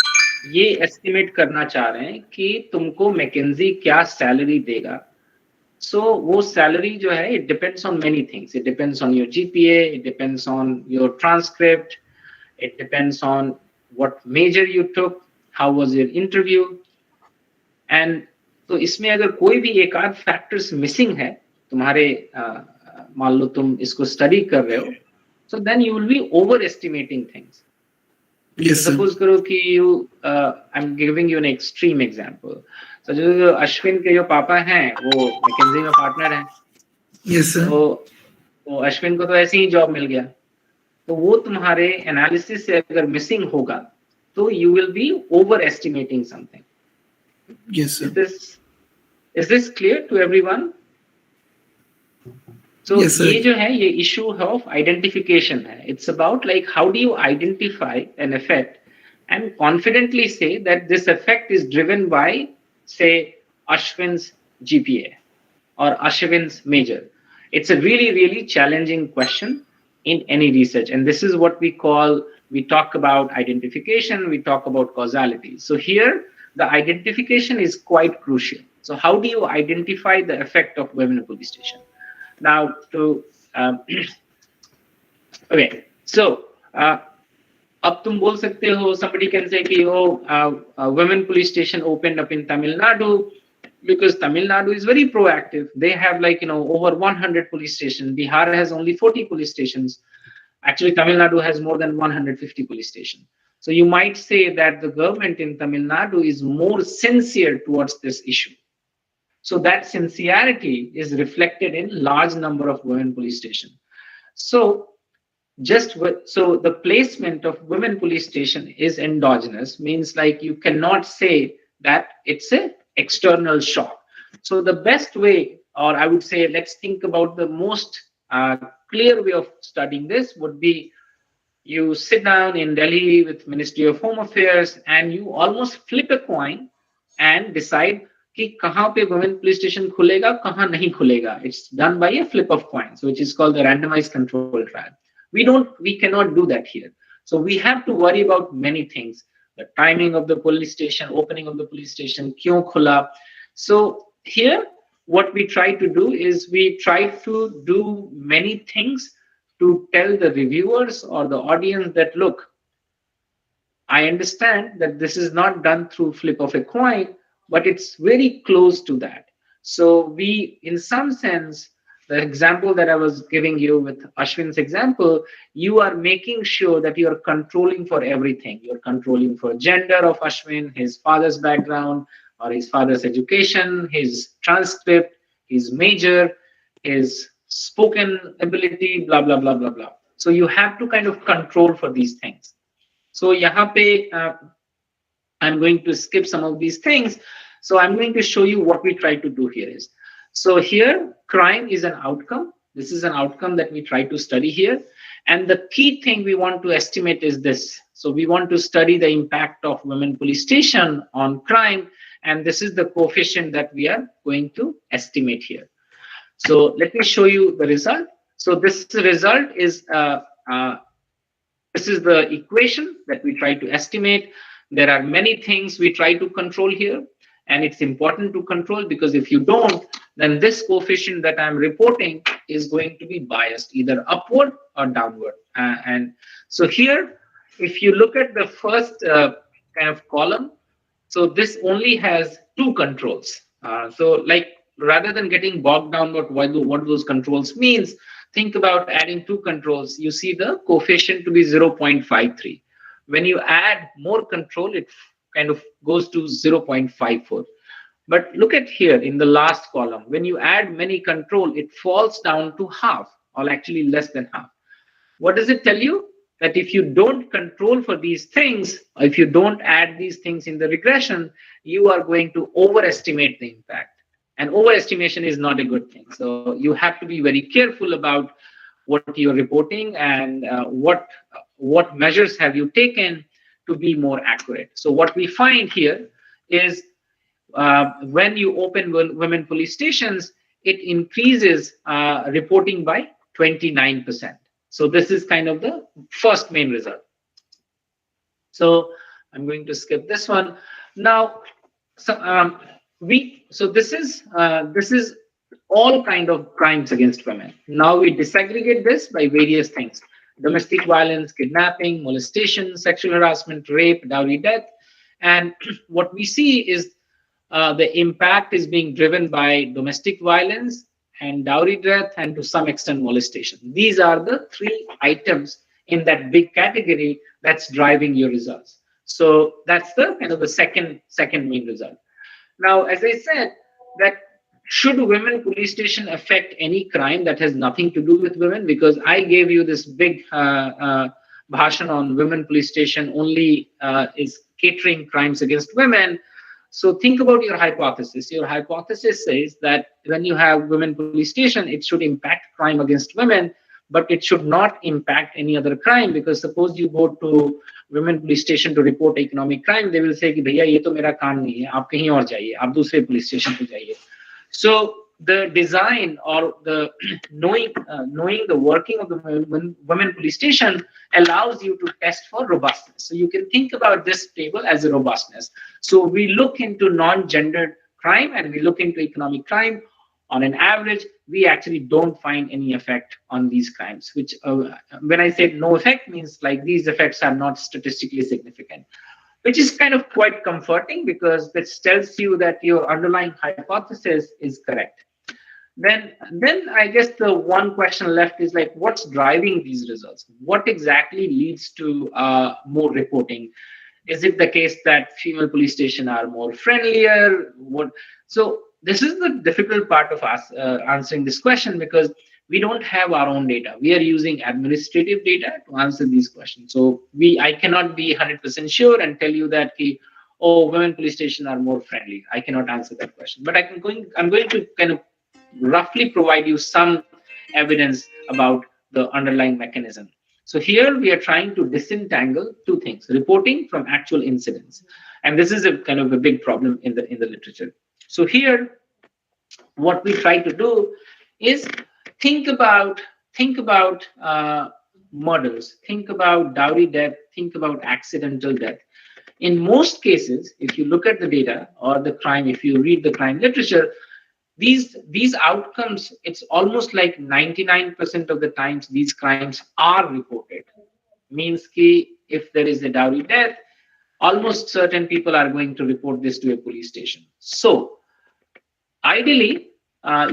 ये एस्टिमेट करना चाह रहे हैं कि तुमको मैकेंजी क्या सैलरी देगा, so वो सैलरी जो है, it depends on many things. It depends on your GPA, it depends on your transcript, it depends on what major you took, how was your interview, and तो इसमें अगर कोई भी एक आध फैक्टर्स मिसिंग है तुम्हारे, मान लो तुम इसको स्टडी कर रहे हो, so then you will be overestimating things. Yes, sir. Suppose करो कि you, I'm giving you an extreme example. So जो अश्विन के जो पापा हैं वो मैकेंजी में पार्टनर हैं. Yes, sir. तो अश्विन को तो ऐसे ही जॉब मिल गया, तो वो तुम्हारे एनालिसिस से अगर मिसिंग होगा तो you will be overestimating something. Yes, sir. Is this clear to everyone? So Yes, sir. ये जो है, ये issue of identification है. It's about like how do you identify an effect and confidently say that this effect is driven by, say, Ashwin's GPA or Ashwin's major. It's a really, really challenging question in any research. And this is what we talk about identification, we talk about causality. So here, the identification is quite crucial. So how do you identify the effect of women in police station? Now, okay, so अब तुम बोल सकते हो, somebody can say कि women police station opened up in Tamil Nadu because Tamil Nadu is very proactive. They have like over 100 police stations. Bihar has only 40 police stations. Actually, Tamil Nadu has more than 150 police stations. So you might say that the government in Tamil Nadu is more sincere towards this issue. So that sincerity is reflected in large number of women police stations. So the placement of women police station is endogenous, means like you cannot say that it's an external shock. So the best way, or I would say, let's think about the most clear way of studying this would be you sit down in Delhi with Ministry of Home Affairs and you almost flip a coin and decide कि कहाँ पे women police station खुलेगा, कहाँ नहीं खुलेगा. It's done by a flip of coins, which is called the randomized control trial. We cannot do that here. So we have to worry about many things: the timing of the police station, opening of the police station, क्यों खुला. So here, what we try to do is we try to do many things to tell the reviewers or the audience that, look, I understand that this is not done through flip of a coin, but it's very close to that. So we, in some sense, the example that I was giving you with Ashwin's example, you are making sure that you are controlling for everything. You're controlling for gender of Ashwin, his father's background, or his father's education, his transcript, his major, his spoken ability, blah, blah, blah, blah, blah. So you have to kind of control for these things. So यहाँ पे I'm going to skip some of these things. So I'm going to show you what we try to do here is. So here, crime is an outcome. This is an outcome that we try to study here. And the key thing we want to estimate is this. So we want to study the impact of women police station on crime. And this is the coefficient that we are going to estimate here. So let me show you the result. So this result is, this is the equation that we try to estimate. There are many things we try to control here, and it's important to control because if you don't, then this coefficient that I'm reporting is going to be biased either upward or downward. And so here, if you look at the first kind of column, so this only has two controls. So like rather than getting bogged down about what those controls means, think about adding two controls. You see the coefficient to be 0.53. When you add more control, it kind of goes to 0.54. But look at here in the last column. When you add many control, it falls down to half, or actually less than half. What does it tell you? that if you don't control for these things, or if you don't add these things in the regression, you are going to overestimate the impact. And overestimation is not a good thing. So you have to be very careful about what you're reporting and what measures have you taken to be more accurate. So what we find here is when you open women police stations, it increases reporting by 29%. So this is kind of the first main result. So I'm going to skip this one. Now, so this is all kind of crimes against women. Now we disaggregate this by various things: domestic violence, kidnapping, molestation, sexual harassment, rape, dowry death. And what we see is the impact is being driven by domestic violence and dowry death, and to some extent molestation. These are the three items in that big category that's driving your results. So that's the kind of the second main result. Now, as I said, that should women police station affect any crime that has nothing to do with women? Because I gave you this big bhashan on women police station only is catering crimes against women. So think about your hypothesis. Your hypothesis says that when you have women police station, it should impact crime against women, but it should not impact any other crime. Because suppose you go to women police station to report economic crime, they will say कि भैया ये तो मेरा काम नहीं है, आप कहीं और जाइए, आप दूसरे police station पे जाइए. So the design or the knowing the working of the women police station allows you to test for robustness. So you can think about this table as a robustness. So we look into non-gendered crime and we look into economic crime. On an average, we actually don't find any effect on these crimes, which when I say no effect means like these effects are not statistically significant, which is kind of quite comforting because this tells you that your underlying hypothesis is correct. Then I guess the one question left is like, what's driving these results? What exactly leads to more reporting? Is it the case that female police stations are more friendlier? So this is the difficult part of us answering this question, because we don't have our own data. We are using administrative data to answer these questions. So I cannot be 100% sure and tell you that, women police stations are more friendly. I cannot answer that question. But I'm going to kind of roughly provide you some evidence about the underlying mechanism. So here we are trying to disentangle two things: reporting from actual incidents. And this is a kind of a big problem in the literature. So here, what we try to do is think about murders, think about dowry death, think about accidental death. In most cases, if you look at the data or the crime, if you read the crime literature, these outcomes, it's almost like 99% of the times these crimes are reported. Means ki if there is a dowry death, almost certain people are going to report this to a police station. So ideally,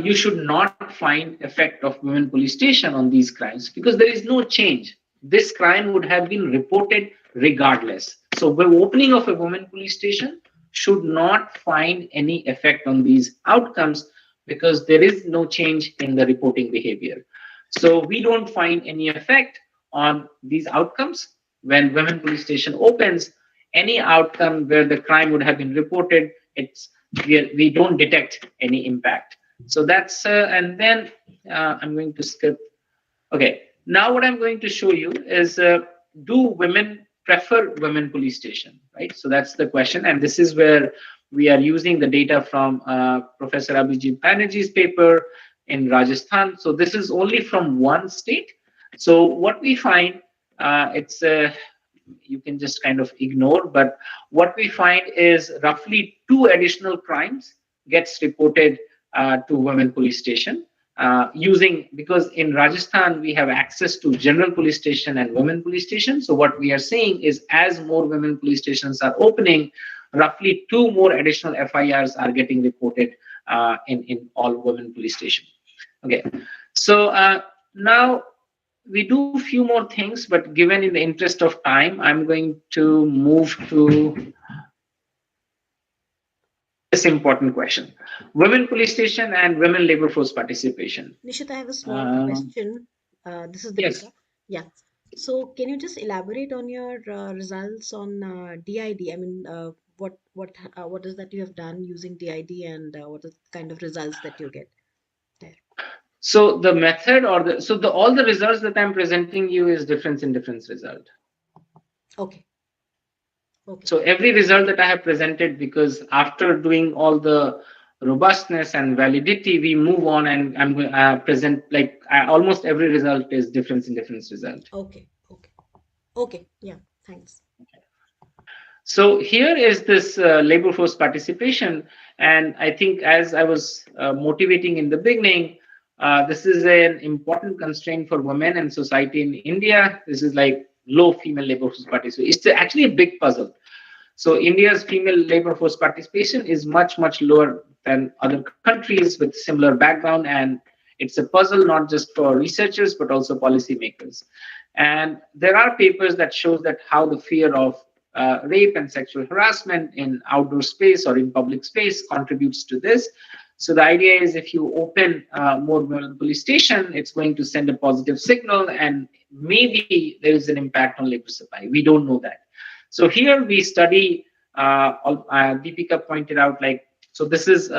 you should not find effect of women police station on these crimes because there is no change. This crime would have been reported regardless. So the opening of a women police station should not find any effect on these outcomes because there is no change in the reporting behavior. So we don't find any effect on these outcomes. When women police station opens, any outcome where the crime would have been reported, we don't detect any impact. So that's and then I'm going to skip. Okay, now what I'm going to show you is do women prefer women police station, right? So that's the question, and this is where we are using the data from Professor Abhijit Banerjee's paper in Rajasthan. So this is only from one state. So what we find, it's you can just kind of ignore, but what we find is roughly 2 additional crimes gets reported to women police station because in Rajasthan we have access to general police station and women police station. So what we are seeing is as more women police stations are opening, roughly 2 more additional FIRs are getting reported in all women police station. Okay, so now we do a few more things, but given in the interest of time, I'm going to move to this important question: women police station and women labor force participation. Nishith, I have a small question. This is the Yes. data. Yeah. So can you just elaborate on your results on DID? I mean, what is that you have done using DID, and what is the kind of results that you get there? So the method or the so the all the results that I'm presenting you is difference in difference result. Okay. Okay. So every result that I have presented, because after doing all the robustness and validity, we move on and I'm going to present like almost every result is difference in difference result. Okay. Okay. Okay. Yeah. Thanks. So here is this labor force participation, and I think as I was motivating in the beginning, this is an important constraint for women and society in India. This is like low female labor force participation. It's actually a big puzzle. So India's female labor force participation is much, much lower than other countries with similar background. And it's a puzzle not just for researchers, but also policymakers. And there are papers that shows that how the fear of rape and sexual harassment in outdoor space or in public space contributes to this. So the idea is if you open more women police station, it's going to send a positive signal and maybe there is an impact on labor supply. We don't know that. So here we study, Deepika pointed out, like, so this is,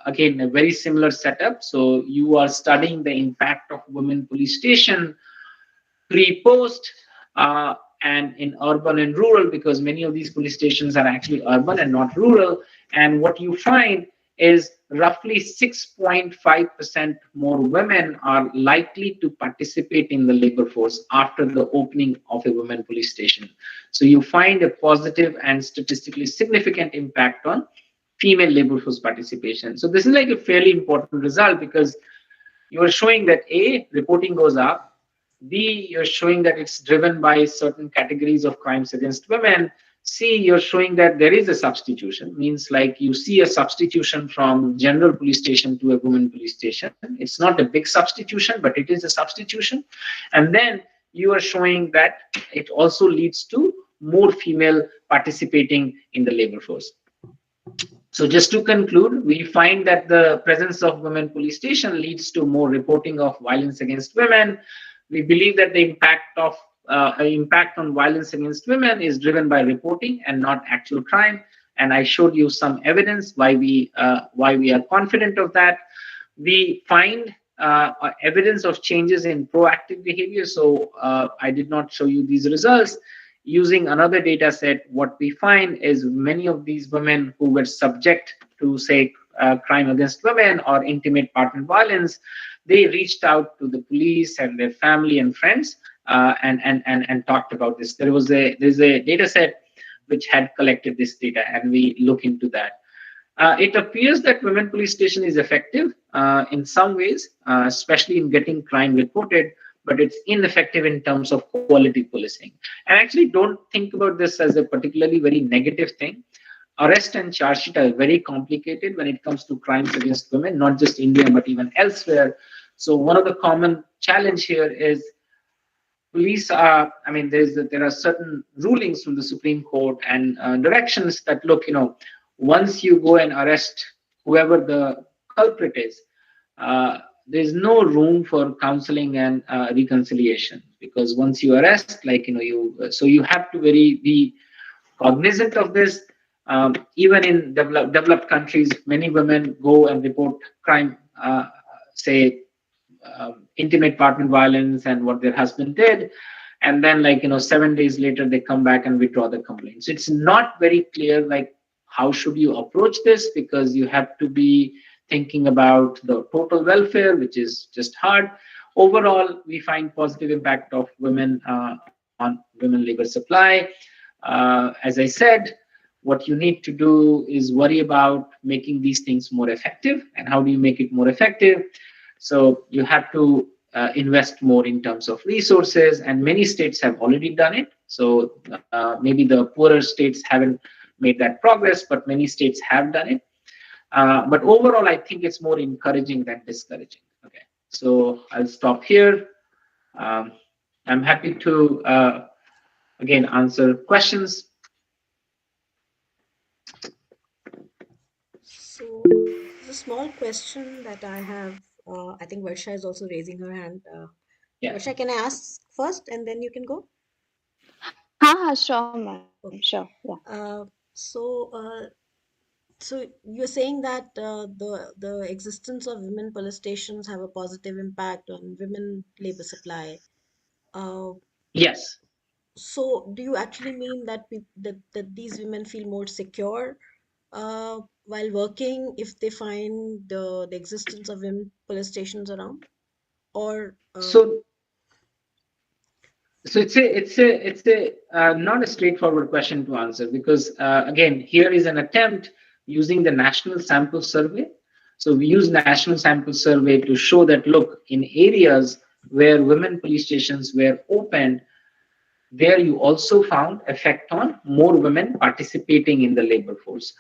again, a very similar setup. So you are studying the impact of women police station pre-post and in urban and rural, because many of these police stations are actually urban and not rural. And what you find is roughly 6.5% more women are likely to participate in the labor force after the opening of a women police station. So you find a positive and statistically significant impact on female labor force participation. So this is like a fairly important result because you are showing that A, reporting goes up, B, you're showing that it's driven by certain categories of crimes against women. C, you're showing that there is a substitution, means like you see a substitution from general police station to a women police station. It's not a big substitution, but it is a substitution. And then you are showing that it also leads to more female participating in the labor force. So just to conclude, we find that the presence of women police station leads to more reporting of violence against women. We believe that the impact on violence against women is driven by reporting and not actual crime. And I showed you some evidence why we are confident of that. We find evidence of changes in proactive behavior. So I did not show you these results. Using another data set, what we find is many of these women who were subject to, say, crime against women or intimate partner violence, they reached out to the police and their family and friends and talked about this. There's a data set which had collected this data, and we look into that. It appears that women police station is effective in some ways, especially in getting crime reported, but it's ineffective in terms of quality policing. And actually don't think about this as a particularly very negative thing. Arrest and charge sheet are very complicated when it comes to crimes against women, not just India, but even elsewhere. So one of the common challenge here is police are, I mean, there are certain rulings from the Supreme Court and directions that look, once you go and arrest whoever the culprit is, there's no room for counseling and reconciliation, because once you arrest, so you have to be cognizant of this. Even in developed countries, many women go and report crime, say intimate partner violence and what their husband did, and then 7 days later they come back and withdraw the complaint. So it's not very clear how should you approach this, because you have to be thinking about the total welfare, which is just hard. Overall, we find positive impact of women on women labor supply. As I said, what you need to do is worry about making these things more effective. And how do you make it more effective? So you have to invest more in terms of resources, and many states have already done it. So maybe the poorer states haven't made that progress, but many states have done it. But overall, I think it's more encouraging than discouraging. Okay, so I'll stop here. I'm happy to, again, answer questions. So there's a small question that I have. I think Varsha is also raising her hand. Yeah. Varsha, can I ask first, and then you can go. Sure, ma'am. Sure. Okay. Yeah. Uh, so, so you're saying that the existence of women police stations have a positive impact on women labor supply. Uh, Yes. so do you actually mean that that these women feel more secure while working if they find the existence of women police stations around? Or So So it's a not a straightforward question to answer because again here is an attempt using the national sample survey. So we use national sample survey to show that look in areas where women police stations were opened, there you also found effect on more women participating in the labor force.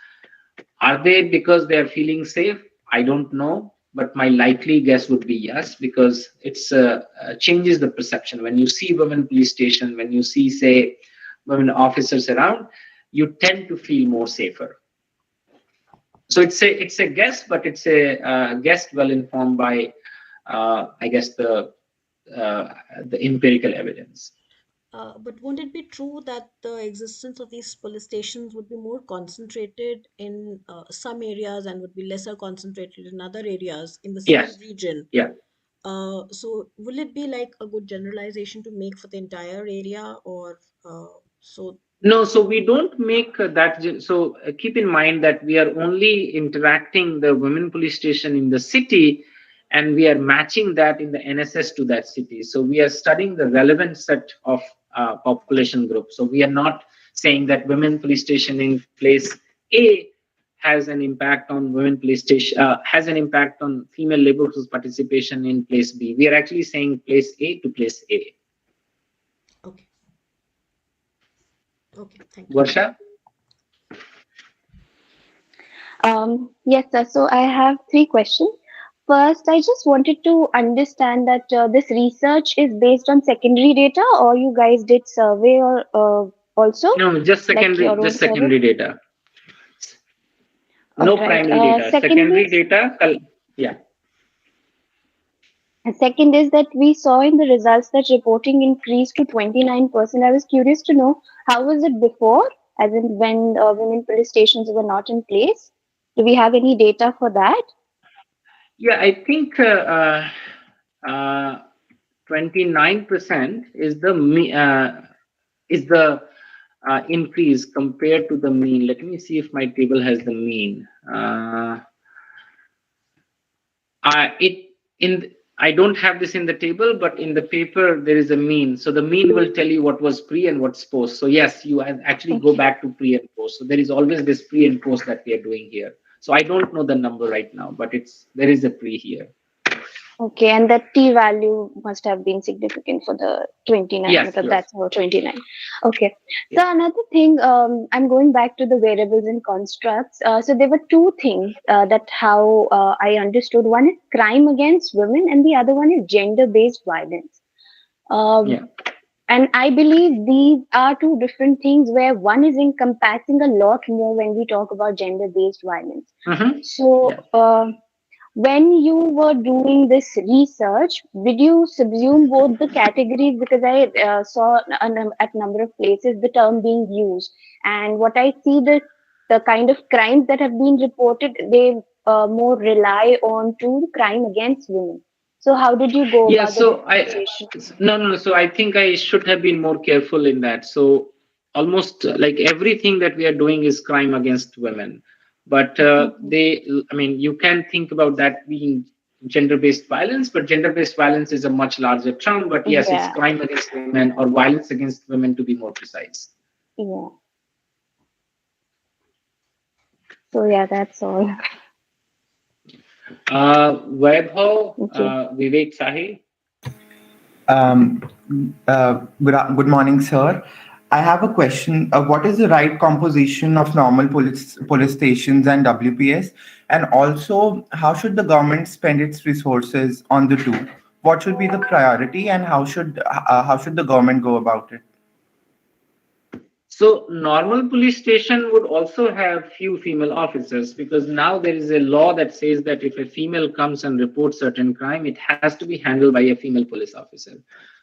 Are they because they are feeling safe? I don't know, but my likely guess would be yes, because it's changes the perception. When you see women police station, when you see, say, women officers around, you tend to feel more safer. So it's a guess, but it's a guess well informed by, I guess, the empirical evidence. but won't it be true that the existence of these police stations would be more concentrated in some areas and would be lesser concentrated in other areas in the same Yes. region? Yeah. So will it be like a good generalization to make for the entire area, or so? No, so we don't make So keep in mind that we are only interacting the women police station in the city, and we are matching that in the NSS to that city. So we are studying the relevant set of population groups. So we are not saying that women police station in place A has an impact on women police station, has an impact on female labor force participation in place B. We are actually saying place A to place A. Okay. Okay, thank you. Varsha? Yes, sir. So I have three questions. First, I just wanted to understand that this research is based on secondary data, or you guys did survey or also No, just like secondary, your own just survey? secondary data. All No right. primary data. Second Secondary is data, yeah. second is that we saw in the results that reporting increased to 29%. I was curious to know how was it before, as in when women police stations were not in place. Do we have any data for that? Yeah, I think 29% is the increase compared to the mean. Let me see if my table has the mean. It in I don't have this in the table, but in the paper there is a mean. So the mean will tell you what was pre and what's post. So yes, you actually go Okay. back to pre and post. So there is always this pre and post that we are doing here. So I don't know the number right now, but there is a pre here. Okay, and that t value must have been significant for the 29. Yes, Because yes. that's how 29. Okay. Yeah. So another thing, I'm going back to the variables and constructs. So there were two things that how I understood. One is crime against women, and the other one is gender-based violence. Um, Yeah. and I believe these are two different things where one is encompassing a lot more when we talk about gender-based violence. Mm-hmm. So, Yeah. when you were doing this research, did you subsume both the categories? Because I saw at number of places the term being used, and what I see the kind of crimes that have been reported, they more rely on to crime against women. So how did you go Yeah, about the so differentiation? no. So I think I should have been more careful in that. So almost like everything that we are doing is crime against women, but Mhm. I mean, you can think about that being gender-based violence, but gender-based violence is a much larger term. But yes, it's Yeah, crime against women or violence against women to be more precise. yeah. So yeah, that's all. Vaibhav, Okay. Vivek Sahi. Um, good morning, sir. I have a question. What is the right composition of normal police stations and WPS? And also, how should the government spend its resources on the two? What should be the priority, and how should the government go about it? So normal police station would also have few female officers, because now there is a law that says that if a female comes and reports certain crime, it has to be handled by a female police officer.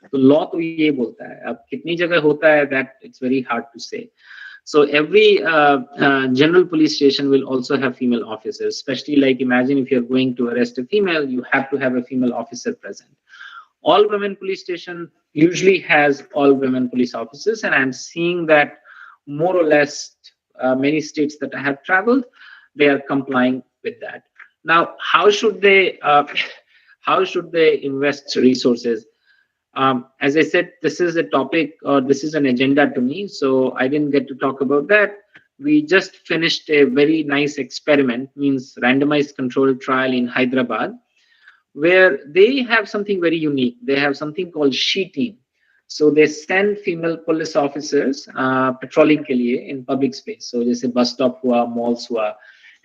So law to ye bolta hai. Ab kitni jagah hota hai that it's very hard to say. So every general police station will also have female officers, especially like imagine if you're going to arrest a female, you have to have a female officer present. All women police station usually has all women police officers, and I'm seeing that more or less many states that I have traveled, they are complying with that. Now, how should they how should they invest resources? As I said, this is a topic, or this is an agenda to me, so I didn't get to talk about that. We just finished a very nice experiment, means randomized controlled trial in Hyderabad, where they have something very unique. They have something called She Team. So they send female police officers patrolling ke liye in public space. So jaise bus stop hua, malls hua,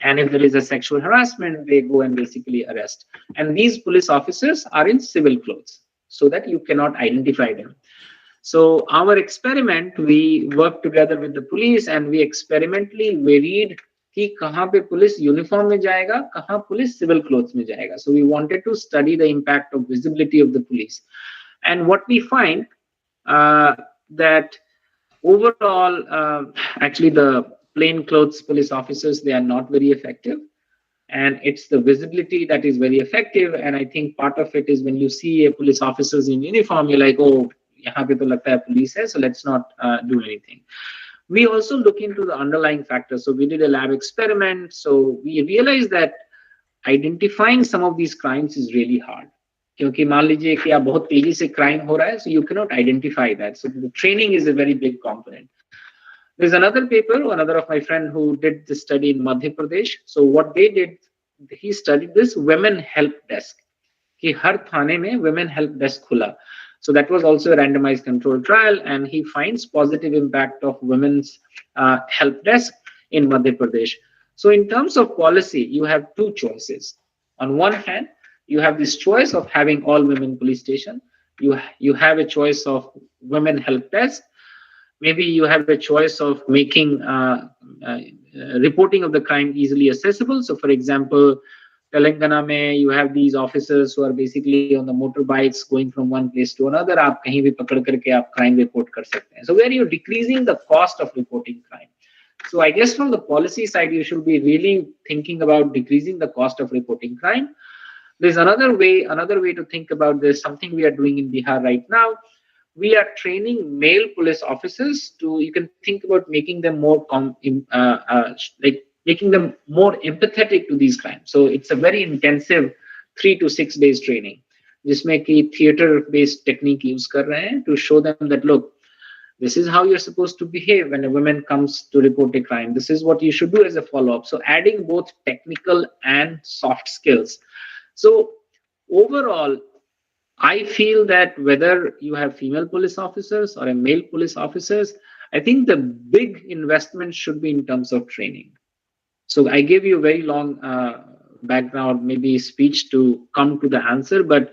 and if there is a sexual harassment, they go and basically arrest. And these police officers are in civil clothes, so that you cannot identify them. So our experiment, we worked together with the police and we experimentally varied कि कहाँ पे police uniform में जाएगा, कहाँ police civil clothes में जाएगा. So we wanted to study the impact of visibility of the police, and what we find that overall, actually the plain clothes police officers, they are not very effective, and it's the visibility that is very effective. And I think part of it is when you see a police officers in uniform, you're like, oh, यहाँ पे तो लगता है police है, so let's not do anything. We also look into the underlying factors. So we did a lab experiment. So we realized that identifying some of these crimes is really hard. क्योंकि मान लीजिए कि आप बहुत तेजी से crime हो रहा है, so you cannot identify that. So the training is a very big component. There's another paper, another of my friend who did this study in Madhya Pradesh. So what they did, he studied this women help desk. कि हर थाने में women help desk खुला. So that was also a randomized controlled trial, and he finds positive impact of women's help desk in Madhya Pradesh. So in terms of policy, you have two choices. On one hand, you have this choice of having all women police station. You have a choice of women help desk. Maybe you have a choice of making reporting of the crime easily accessible. So for example, Telangana mein, you have these officers who are basically on the motorbikes going from one place to another. आप कहीं भी पकड़ करके आप crime report कर सकते हैं. So where you're decreasing the cost of reporting crime. So I guess from the policy side, you should be really thinking about decreasing the cost of reporting crime. There's another way to think about this, something we are doing in Bihar right now. We are training male police officers to, you can think about making them more making them more empathetic to these crimes. So it's a very intensive 3 to 6 days training, जिसमें कि theater-based technique use कर रहे हैं to show them that look, this is how you're supposed to behave when a woman comes to report a crime. This is what you should do as a follow-up. So adding both technical and soft skills. So overall, I feel that whether you have female police officers or a male police officers, I think the big investment should be in terms of training. So I gave you a very long background, maybe speech to come to the answer, but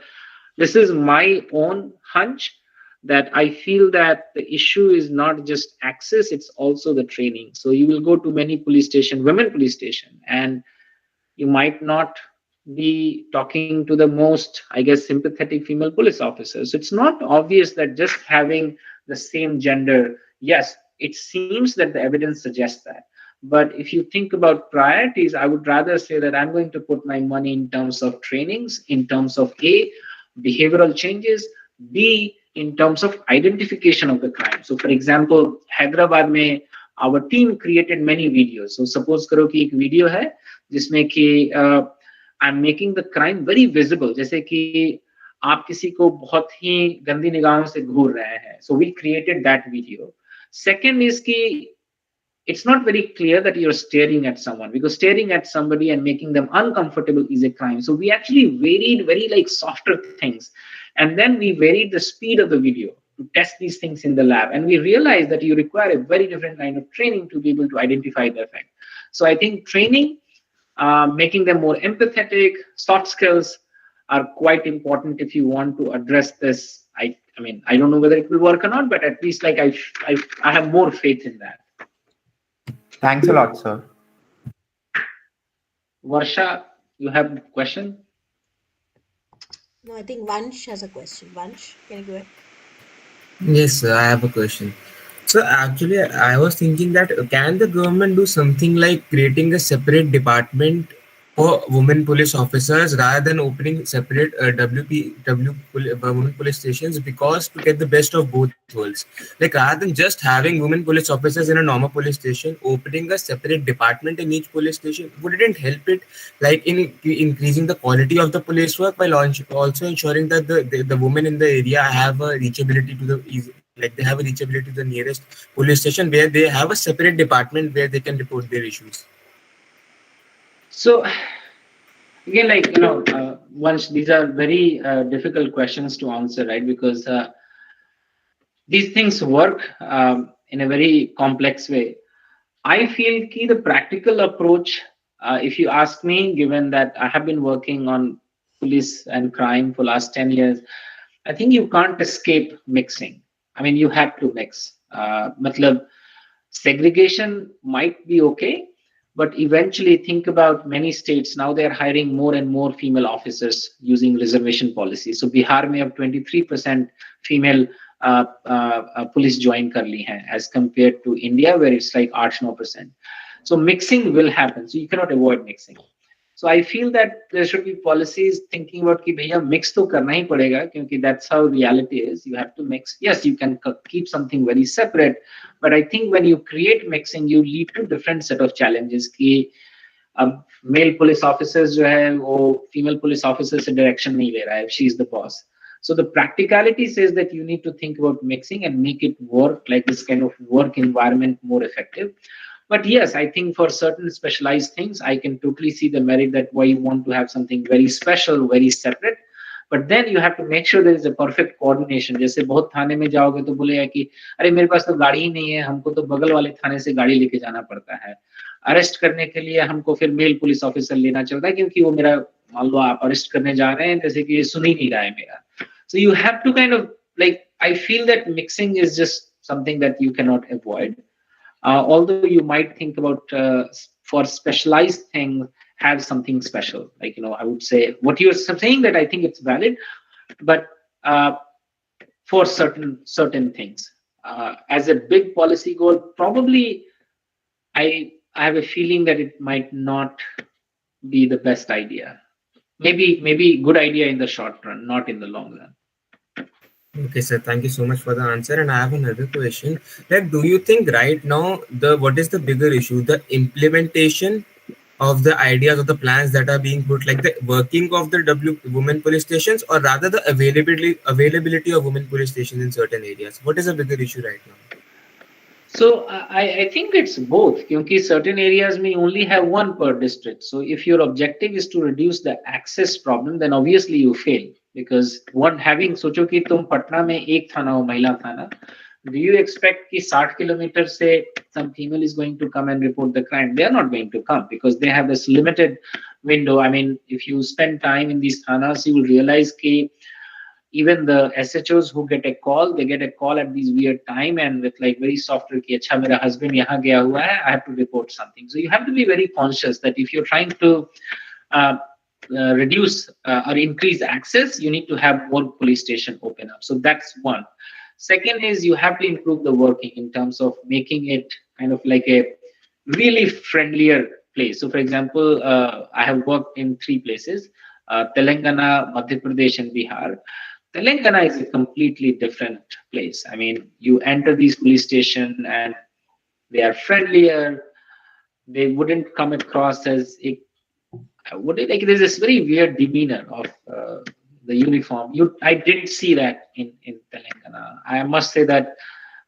this is my own hunch that I feel that the issue is not just access, it's also the training. So you will go to many police station, women police station, and you might not be talking to the most, I guess, sympathetic female police officers. So it's not obvious that just having the same gender, yes, it seems that the evidence suggests that. But if you think about priorities, I would rather say that I'm going to put my money in terms of trainings, in terms of A, behavioral changes, B, in terms of identification of the crime. So for example, Hyderabad mein, our team created many videos. So suppose karo ki ek video hai, jisme ki I'm making the crime very visible. जैसे कि आप किसी को बहुत ही गंदी निगाहों से घूर रहे हैं. So we created that video. Second is कि it's not very clear that you're staring at someone, because staring at somebody and making them uncomfortable is a crime. So we actually varied very like softer things. And then we varied the speed of the video to test these things in the lab. And we realized that you require a very different kind of training to be able to identify the effect. So I think training, making them more empathetic, soft skills are quite important if you want to address this, I mean, I don't know whether it will work or not, but at least like I have more faith in that. Thanks a lot, sir. Varsha, you have a question? No, I think Vansh has a question. Vansh, can you go ahead? Yes, sir, I have a question. So actually, I was thinking that can the government do something like creating a separate department for women police officers rather than opening separate women police stations, because to get the best of both worlds, like rather than just having women police officers in a normal police station, opening a separate department in each police station, wouldn't help it like in increasing the quality of the police work, while also ensuring that the women in the area have a reachability to like they have a reachability to the nearest police station where they have a separate department where they can report their issues. So again, like once these are very difficult questions to answer, right? Because these things work in a very complex way. I feel key the practical approach, if you ask me, given that I have been working on police and crime for last 10 years, I think you can't escape mixing. I mean, you have to mix. Matlab, segregation might be okay, but eventually think about many states now they are hiring more and more female officers using reservation policy. So Bihar may have 23% female police join kar li hai, as compared to India where it's like 8-9%. So mixing will happen. So you cannot avoid mixing. So I feel that there should be policies thinking about कि भैया mix तो करना ही पड़ेगा क्योंकि that's how reality is. You have to mix. Yes, you can keep something very separate, but I think when you create mixing, you lead to different set of challenges. कि अब male police officers जो है वो female police officers से direction नहीं ले रहा है. She is the boss. So the practicality says that you need to think about mixing and make it work like this kind of work environment more effective. But yes, I think for certain specialized things, I can totally see the merit that why you want to have something very special, very separate. But then you have to make sure there is a perfect coordination. जैसे बहुत थाने में जाओगे तो बोलेगा कि अरे मेरे पास तो गाड़ी ही नहीं है, हमको तो बगल वाले थाने से गाड़ी लेके जाना पड़ता है. अरेस्ट करने के लिए हमको फिर मेल पुलिस ऑफिसर लेना चलता है क्योंकि वो मेरा मान लो आप अरेस्ट करने जा रहे हैं जैसे कि ये सुन ही नहीं रहा है मेरा. So you have to kind of like, I feel that mixing is just something that you cannot avoid. Although you might think about for specialized things, have something special. Like, I would say what you're saying that I think it's valid, but for certain things, as a big policy goal, probably I have a feeling that it might not be the best idea. Maybe good idea in the short run, not in the long run. Okay, sir. Thank you so much for the answer. And I have another question. Like, do you think right now what is the bigger issue, the implementation of the ideas or the plans that are being put, like the working of the women police stations, or rather the availability of women police stations in certain areas? What is a bigger issue right now? So I think it's both. Because certain areas may only have one per district. So if your objective is to reduce the access problem, then obviously you fail. Because one having सोचो कि तुम पटना में एक थाना हो महिला थाना, do you expect कि 60 kilometers से some female is going to come and report the crime? They are not going to come because they have this limited window. I mean, if you spend time in these thanas, you will realize कि even the SHOs who get a call, they get a call at these weird time and with like very software कि अच्छा मेरा husband यहाँ गया हुआ है, I have to report something. So you have to be very conscious that if you're trying to reduce or increase access, you need to have more police station open up. So that's one. Second is you have to improve the working in terms of making it kind of like a really friendlier place. So for example, I have worked in 3 places, Telangana, Madhya Pradesh and Bihar. Telangana is a completely different place. I mean, you enter these police stations and they are friendlier. They wouldn't come across as there's this very weird demeanor of the uniform. I didn't see that in Telangana. I must say that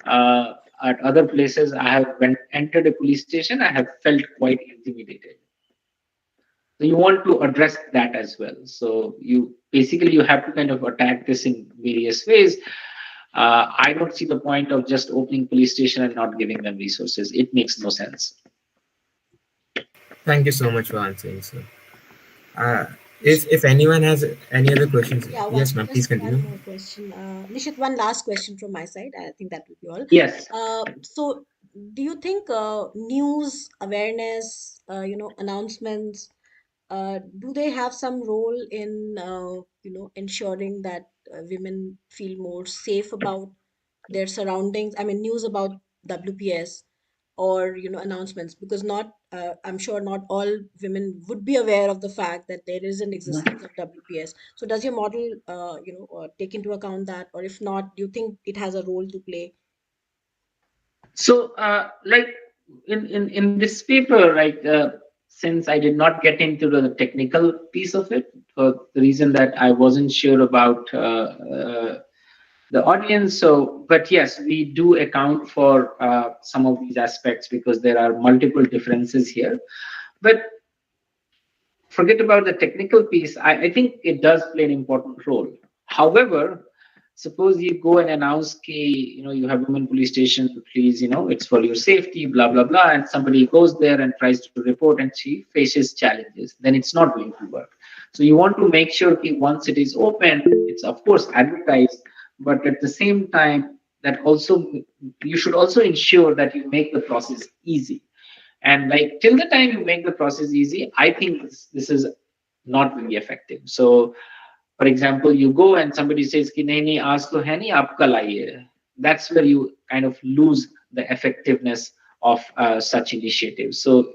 at other places, I have entered a police station, I have felt quite intimidated. So you want to address that as well. So you have to kind of attack this in various ways. I don't see the point of just opening police station and not giving them resources. It makes no sense. Thank you so much for answering, sir. If anyone has any other questions, Yeah, yes, ma'am, please just one continue. more question. Nishit, one last question from my side. I think that will be all. Yes. So, do you think news awareness, announcements, do they have some role in, ensuring that women feel more safe about their surroundings? I mean, news about WPS or announcements, because not I'm sure not all women would be aware of the fact that there is an existence of WPS. So does your model take into account that, or if not, do you think it has a role to play? So, like in this paper, like since I did not get into the technical piece of it, for the reason that I wasn't sure about the audience. So, but yes, we do account for some of these aspects because there are multiple differences here. But forget about the technical piece. I think it does play an important role. However, suppose you go and announce ki, you have women police station, please, it's for your safety, blah blah blah, and somebody goes there and tries to report and she faces challenges, then it's not going to work. So you want to make sure ki once it is open, it's of course advertised, but at the same time that also you should also ensure that you make the process easy. And like till the time you make the process easy, I think this is not very effective. So for example, you go and somebody says ki nahi nahi aaj to hai nahi aap kal aiye, that's where you kind of lose the effectiveness of such initiatives. So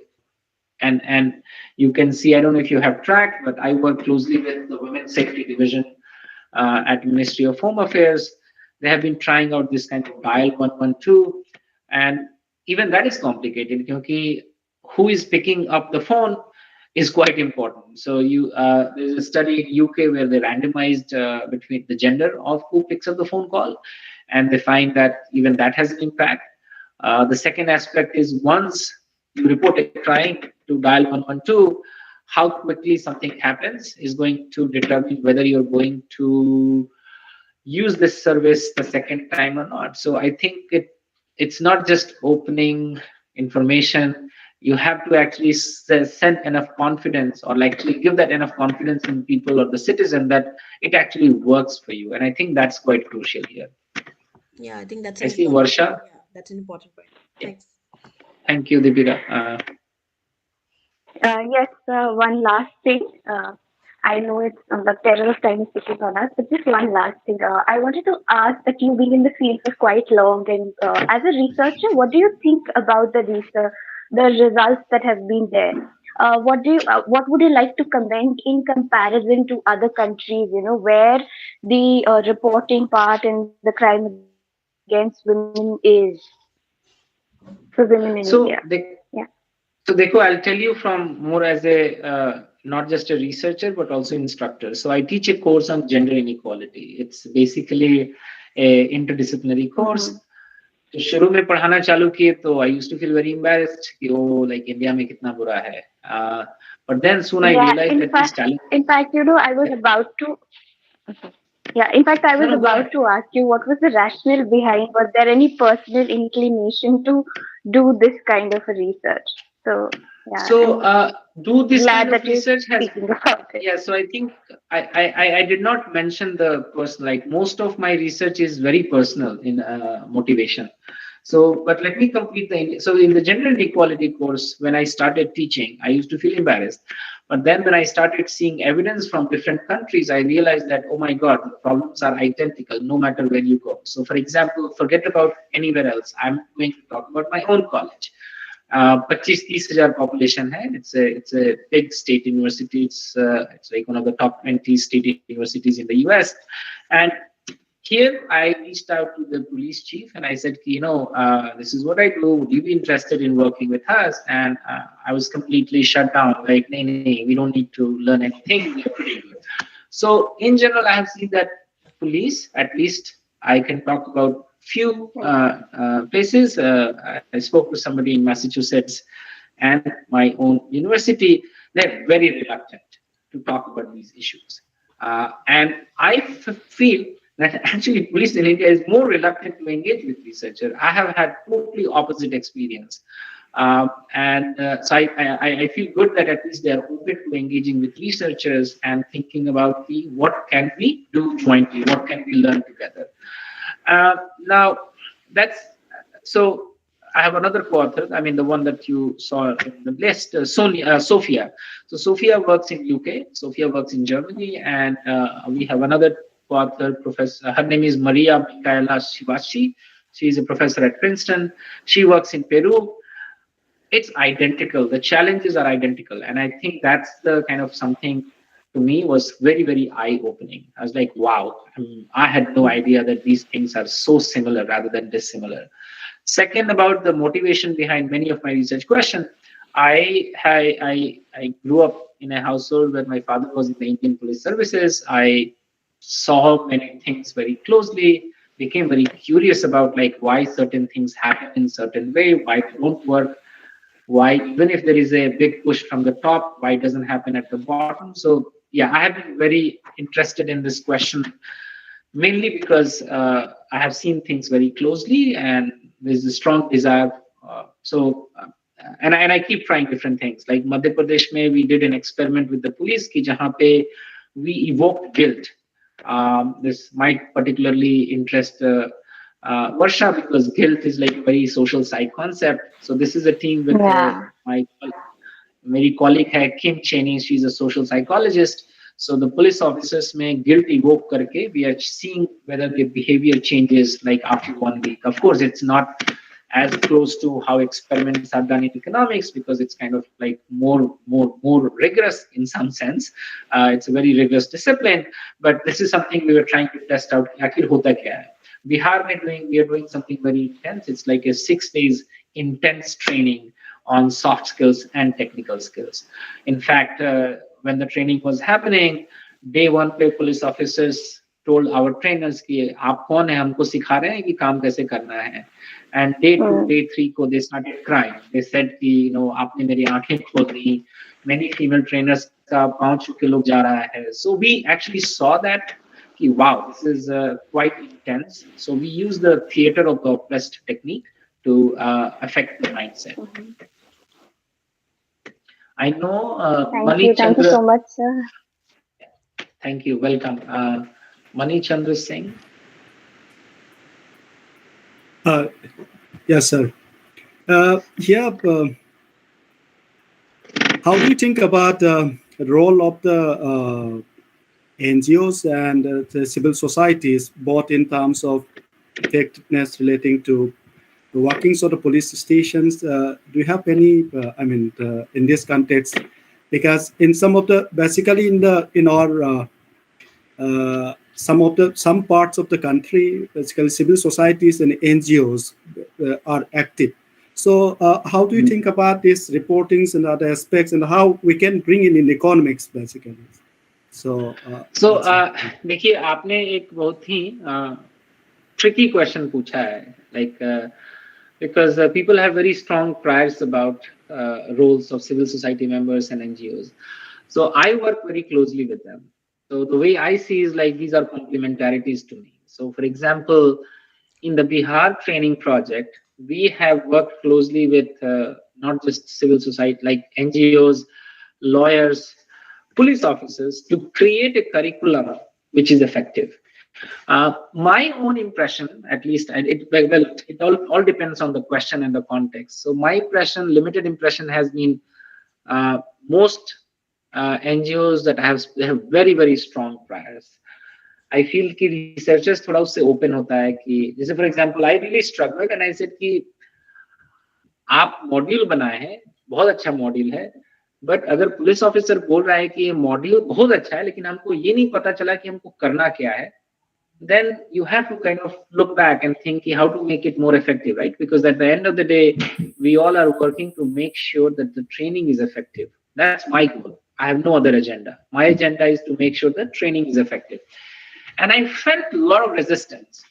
and you can see, I don't know if you have tracked, but I work closely with the women's safety division at Ministry of Home Affairs. They have been trying out this kind of dial 112, and even that is complicated because who is picking up the phone is quite important. So there's a study in UK where they randomized between the gender of who picks up the phone call, and they find that even that has an impact. The second aspect is once you report a crime to dial 112, how quickly something happens is going to determine whether you're going to use this service the second time or not. So I think it's not just opening information. You have to actually send enough confidence, or actually give that enough confidence in people or the citizen that it actually works for you. And I think that's quite crucial here. Yeah, I think that's I an see important point. Varsha. Yeah, that's an important point. Yeah. Thanks. Thank you, Deepika. Yes, one last thing. I know it's the terror of time is ticking on us, but just one last thing. I wanted to ask that you being in the field for quite long, and as a researcher, what do you think about the research, the results that have been there? What would you like to comment in comparison to other countries? Where the reporting part and the crime against women is for women in India. So, Yeah. so Dekho, I'll tell you from more as a not just a researcher but also instructor. So I teach a course on gender inequality. It's basically a interdisciplinary course. तो शुरू में पढ़ाना चालू किए तो I used to feel very embarrassed कि वो like India में कितना बुरा है. But then soon I realized that these challenges. In fact, I was about to. Yeah, in fact, I was about to ask you what was the rationale behind. Was there any personal inclination to do this kind of a research? So yeah. So do this kind of research has. About it. Yeah, so I think I did not mention the personal. Like most of my research is very personal in motivation. So, but let me complete so in the gender inequality course, when I started teaching, I used to feel embarrassed. But then when I started seeing evidence from different countries, I realized that, oh my God, the problems are identical no matter where you go. So for example, forget about anywhere else. I'm going to talk about my own college. 25-30,000 population hai. It's a big state university. It's like one of the top 20 state universities in the US. And here I reached out to the police chief and I said, this is what I do. Would you be interested in working with us? And I was completely shut down. Like, nee, we don't need to learn anything. We're pretty good. So in general, I have seen that police, at least I can talk about few places. I spoke to somebody in Massachusetts and my own university. They're very reluctant to talk about these issues. And I feel that actually police in India is more reluctant to engage with researchers. I have had totally opposite experience. So I feel good that at least they are open to engaging with researchers and thinking about what can we do jointly, what can we learn together. Now, that's so. I have another co-author. I mean, the one that you saw in the list, Sophia. So Sophia works in UK. Sophia works in Germany, and we have another co-author, professor. Her name is Maria Michaela Shivashi. She is a professor at Princeton. She works in Peru. It's identical. The challenges are identical, and I think that's the kind of something to me was very, very eye-opening. I was like, wow, I had no idea that these things are so similar rather than dissimilar. Second, about the motivation behind many of my research questions, I grew up in a household where my father was in the Indian Police Services. I saw many things very closely, became very curious about like why certain things happen in certain way, why they don't work, why even if there is a big push from the top, why it doesn't happen at the bottom. So yeah, I have been very interested in this question mainly because I have seen things very closely, and there's a strong desire. And I keep trying different things. Like Madhya Pradesh, mein we did an experiment with the police, ki jahan pe we evoked guilt. This might particularly interest Varsha because guilt is like a very social psych concept. So this is a team with my very colleague hai Kim Cheney. She's a social psychologist. So the police officers may guilt evoke karke, we are seeing whether the behavior changes like after 1 week. Of course, it's not as close to how experiments are done in economics because it's kind of like more rigorous in some sense. It's a very rigorous discipline, but this is something we were trying to test out. Akhir hota kya hai? Bihar we are doing something very intense. It's like a 6 days intense training on soft skills and technical skills. In fact, when the training was happening, day 1 पे police officers told our trainers कि आप कौन है हमको सिखा रहे हैं कि काम कैसे करना है. And day 2, day 3 को they started crying. They said कि आपने मेरी आंखें खोल दी. Many female trainers का पांव छू के लोग जा रहा है. So we actually saw that कि wow, this is quite intense. So we use the theater of the oppressed technique to affect the mindset. I know Thank you. Thank you so much, sir. Thank you. Welcome. Mani Chandra Singh. Yes, sir. How do you think about the role of the NGOs and the civil societies, both in terms of effectiveness relating to the workings of the police stations? Do you have any, in this context? Because in some of the, basically some parts of the country, basically civil societies and NGOs are active. So how do you think about these reportings and other aspects, and how we can bring in economics, basically? देखिए आपने एक बहुत ही tricky question पूछा है, like because people have very strong priors about roles of civil society members and NGOs. So I work very closely with them. So the way I see is like these are complementarities to me. So for example, in the Bihar training project, we have worked closely with not just civil society like NGOs, lawyers, police officers to create a curriculum which is effective. My own impression, at least, and it all depends on the question and the context. So my impression, limited impression, has been most NGOs that have very, very strong priors. I feel कि researchers थोड़ा उससे open होता है कि जैसे for example I really struggled and I said कि आप module बनाए हैं, बहुत अच्छा मॉड्यूल है, बट अगर पुलिस ऑफिसर बोल रहा है कि ये मॉड्यूल बहुत अच्छा है लेकिन हमको ये नहीं पता चला कि हमको करना क्या है, then you have to kind of look back and think how to make it more effective, right? Because at the end of the day, we all are working to make sure that the training is effective. That's my goal. I have no other agenda. My agenda is to make sure that training is effective. And I felt a lot of resistance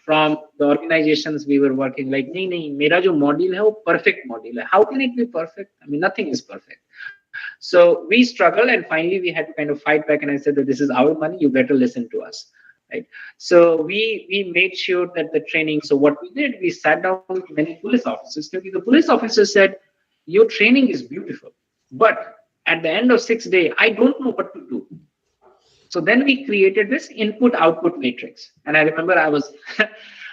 from the organizations we were working, like, nahi, mera jo module hai, wo perfect module hai. How can it be perfect? I mean, nothing is perfect. So we struggled, and finally we had to kind of fight back, and I said that this is our money, you better listen to us. Right. So we made sure that the training, so what we did, we sat down with many police officers, because the police officers said, your training is beautiful, but at the end of 6 days, I don't know what to do. So then we created this input-output matrix. And I remember I was,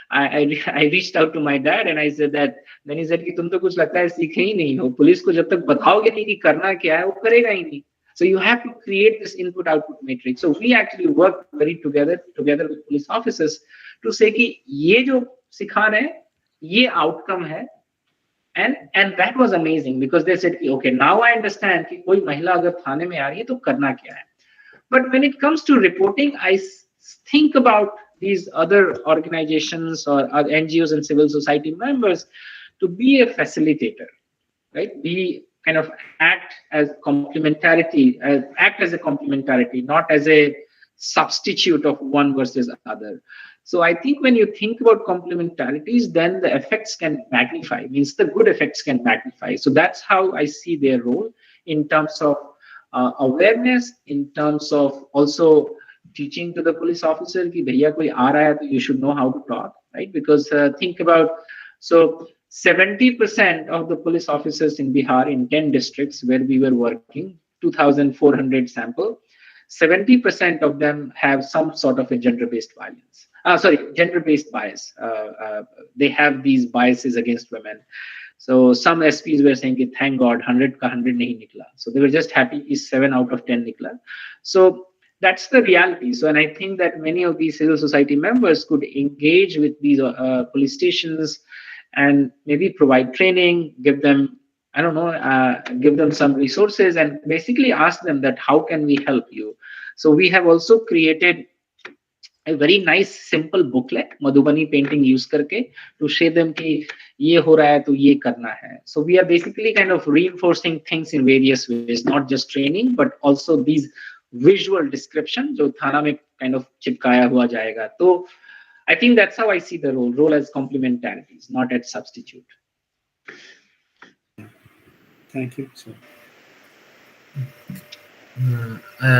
I reached out to my dad and I said that, then he said कि तुम तो कुछ लगता है सीखे ही नहीं हो, police को जब तक बताओगे नहीं कि करना क्या है, वो करेगा ही नहीं. So you have to create this input-output matrix. So we actually work very together with police officers to say कि ये जो सिखा रहे हैं, ये outcome है. And that was amazing because they said, okay, now I understand कि कोई महिला अगर थाने में आ रही है तो करना क्या है. But when it comes to reporting, I think about these other organizations or NGOs and civil society members to be a facilitator, right? Be kind of act as a complementarity, not as a substitute of one versus other. So I think when you think about complementarities, then the effects can magnify, means the good effects can magnify. So that's how I see their role in terms of awareness, in terms of also teaching to the police officer कि भैया कोई आ रहा है तो you should know how to talk, right? Because think about, so 70% of the police officers in Bihar in 10 districts where we were working, 2,400 sample, 70% of them have some sort of a gender-based violence. Gender-based bias. They have these biases against women. So some SPs were saying, thank God, 100 ka 100 nahi nikla. So they were just happy कि 7 out of 10 nikla. So that's the reality. So, and I think that many of these civil society members could engage with these police stations and maybe provide training, give them, I don't know, give them some resources and basically ask them that how can we help you? So we have also created a very nice simple booklet, Madhubani painting use करके, to show them कि ये हो रहा है तो ये करना है. So we are basically kind of reinforcing things in various ways, not just training, but also these visual description जो थाना में kind of चिपकाया हुआ जाएगा. तो I think that's how I see the role as complementarities, not as substitute. Thank you, sir.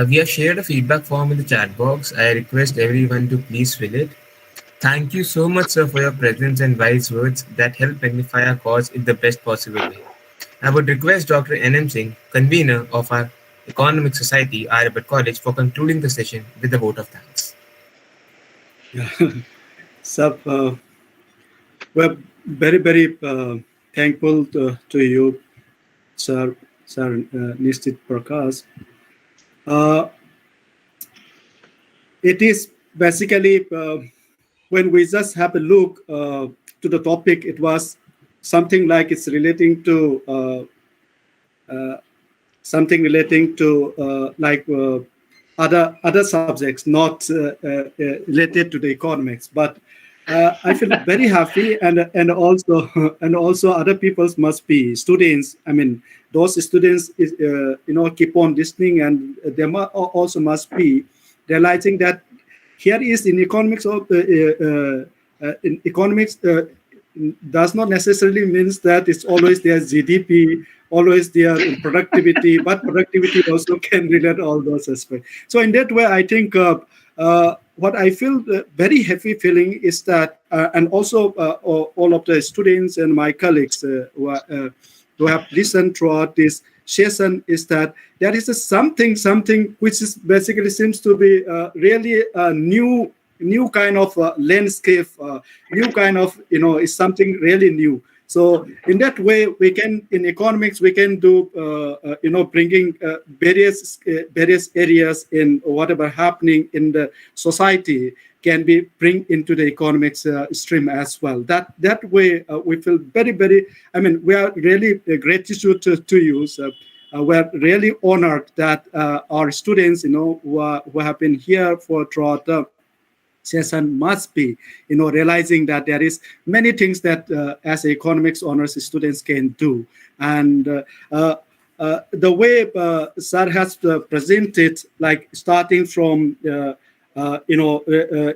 We have shared a feedback form in the chat box. I request everyone to please fill it. Thank you so much, sir, for your presence and wise words that help magnify our cause in the best possible way. I would request Dr. N.M. Singh, convener of our Economic Society, Aryabhat College, for concluding the session with a vote of thanks. Yeah. Sir, we're very, very thankful to you, Sir Nishith Prakash. It is basically when we just have a look to the topic, it was something like it's relating to other subjects, not related to the economics. But I feel very happy, and also other people must be students. I mean, those students keep on listening, and they also must be realizing that here is in economics does not necessarily means that it's always their GDP, always their productivity, but productivity also can relate all those aspects. So in that way, I think what I feel very happy feeling is that, and also all of the students and my colleagues who have listened throughout this session, is that there is something which is basically seems to be really a new kind of landscape, new kind of, is something really new. So in that way, we can, in economics, we can do, bringing various areas in whatever happening in the society can be bring into the economics stream as well. That way, we feel very, very, I mean, we are really gratitude to you. We are really honored that our students, who have been here for throughout the session must be, realizing that there is many things that as economics honors students can do. And the way Sir has presented, like starting from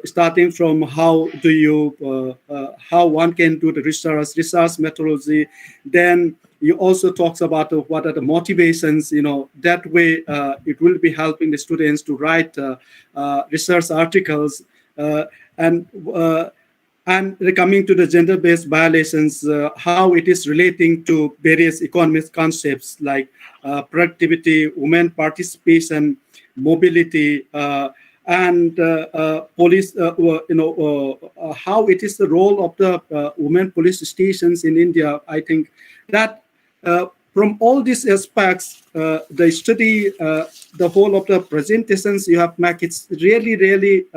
starting from how do you how one can do the research methodology, then you also talks about what are the motivations. That way it will be helping the students to write research articles. And and coming to the gender-based violations, how it is relating to various economic concepts like productivity, women participation, mobility, and police, how it is the role of the women police stations in India. I think that from all these aspects, the study, the whole of the presentations you have made, it's really, really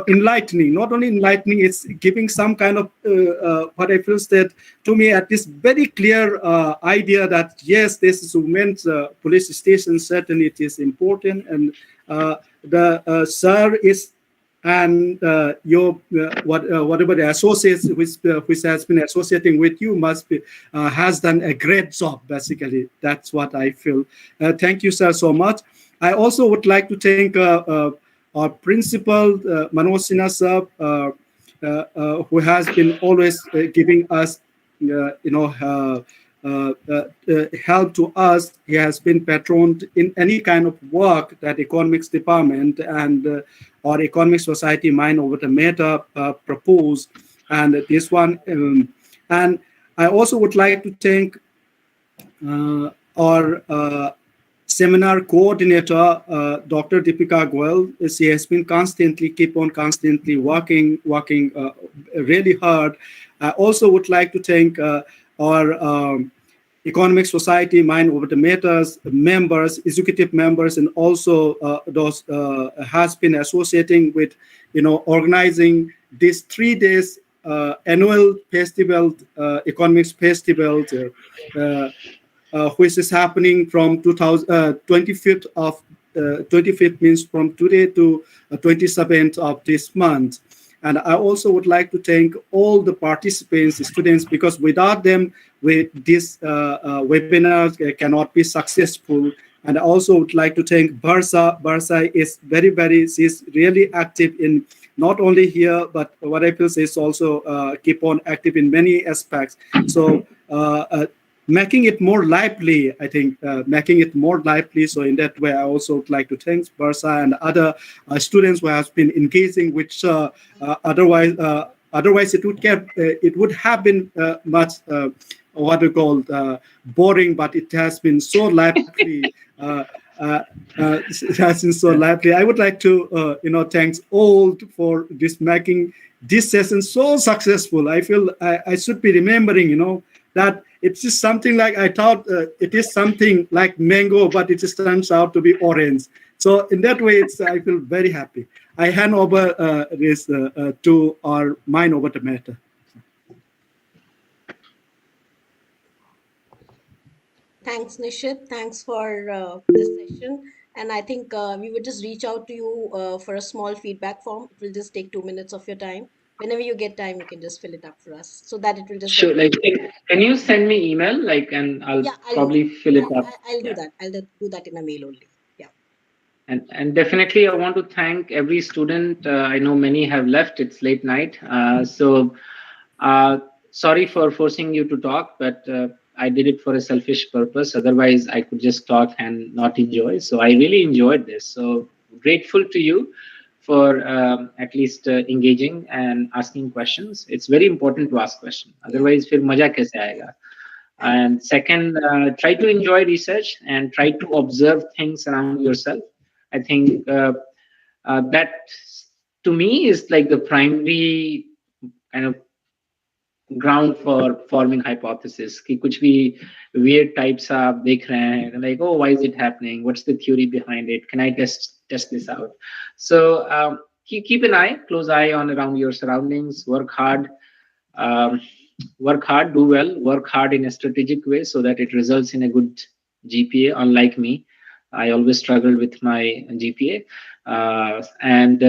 enlightening. Not only enlightening, it's giving some kind of what I feel that to me at this very clear idea that yes, this is women's police station. Certainly, it is important, and the sir is and your whatever the associates which has been associating with you must be has done a great job. Basically, that's what I feel. Thank you, sir, so much. I also would like to thank our principal, Manoj Sinha sir, who has been always giving us, help to us. He has been patroned in any kind of work that economics department and our economic society mind over the matter propose, and this one. And I also would like to thank our seminar coordinator, Dr. Deepika Goel. She has been constantly working really hard. I also would like to thank our economic society mind over the matters members, executive members, and also those has been associating with organizing this 3 days annual festival, economics festival, which is happening from 25th of 25th means from today to 27th of this month. And I also would like to thank all the participants, students, because without them, this webinar cannot be successful. And I also would like to thank Barsa. Barsa is she's really active in not only here, but what I feel is also keep on active in many aspects. So making it more lively, I think, making it more lively. So in that way, I also would like to thank Barsa and other students who have been engaging, which otherwise it would have been much what we call boring, but it has been so lively. It has been so lively. I would like to thanks all for this making this session so successful. I feel I should be remembering, that it's just something like I thought it is something like mango, but it just turns out to be orange. So in that way, I feel very happy. I hand over this to our mind over the matter. Thanks, Nishith. Thanks for this session. And I think we would just reach out to you for a small feedback form. It will just take 2 minutes of your time. Whenever you get time, you can just fill it up for us so that it will just. Sure. Like, can you send me email? And I'll probably fill it up. I'll do that. I'll do that in a mail only. Yeah. And definitely, I want to thank every student. I know many have left. It's late night. So sorry for forcing you to talk, but I did it for a selfish purpose. Otherwise, I could just talk and not enjoy. So I really enjoyed this. So grateful to you for at least engaging and asking questions. It's very important to ask questions. Otherwise, फिर मजा कैसे आएगा? And second, try to enjoy research and try to observe things around yourself. I think that to me is like the primary kind of ground for forming hypothesis. कि कुछ भी weird types आप देख रहे हैं, like, oh, why is it happening? What's the theory behind it? Can I test this out? So keep an eye, close eye on around your surroundings. Work hard, do well. Work hard in a strategic way so that it results in a good GPA. Unlike me, I always struggled with my GPA, and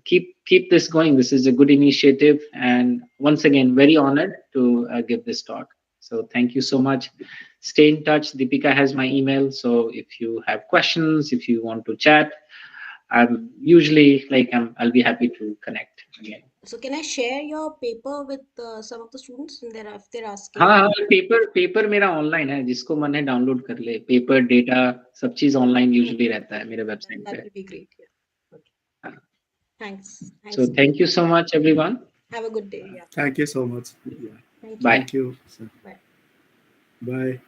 keep this going. This is a good initiative, and once again, very honored to give this talk. So thank you so much. Stay in touch. Deepika has my email, so if you have questions, if you want to chat, I'm usually I'll be happy to connect again. So can I share your paper with some of the students if they're asking? हाँ, paper मेरा online है, जिसको मन है download कर ले. Paper data सब चीज ऑनलाइन यूजुअली रहता है मेरे वेबसाइट पे. That would be great. Yeah. Okay. Thanks. So thank you so much, everyone. Have a good day. Yeah. Thank you so much. Yeah. Thank you. Bye. Thank you, sir. Bye. Bye.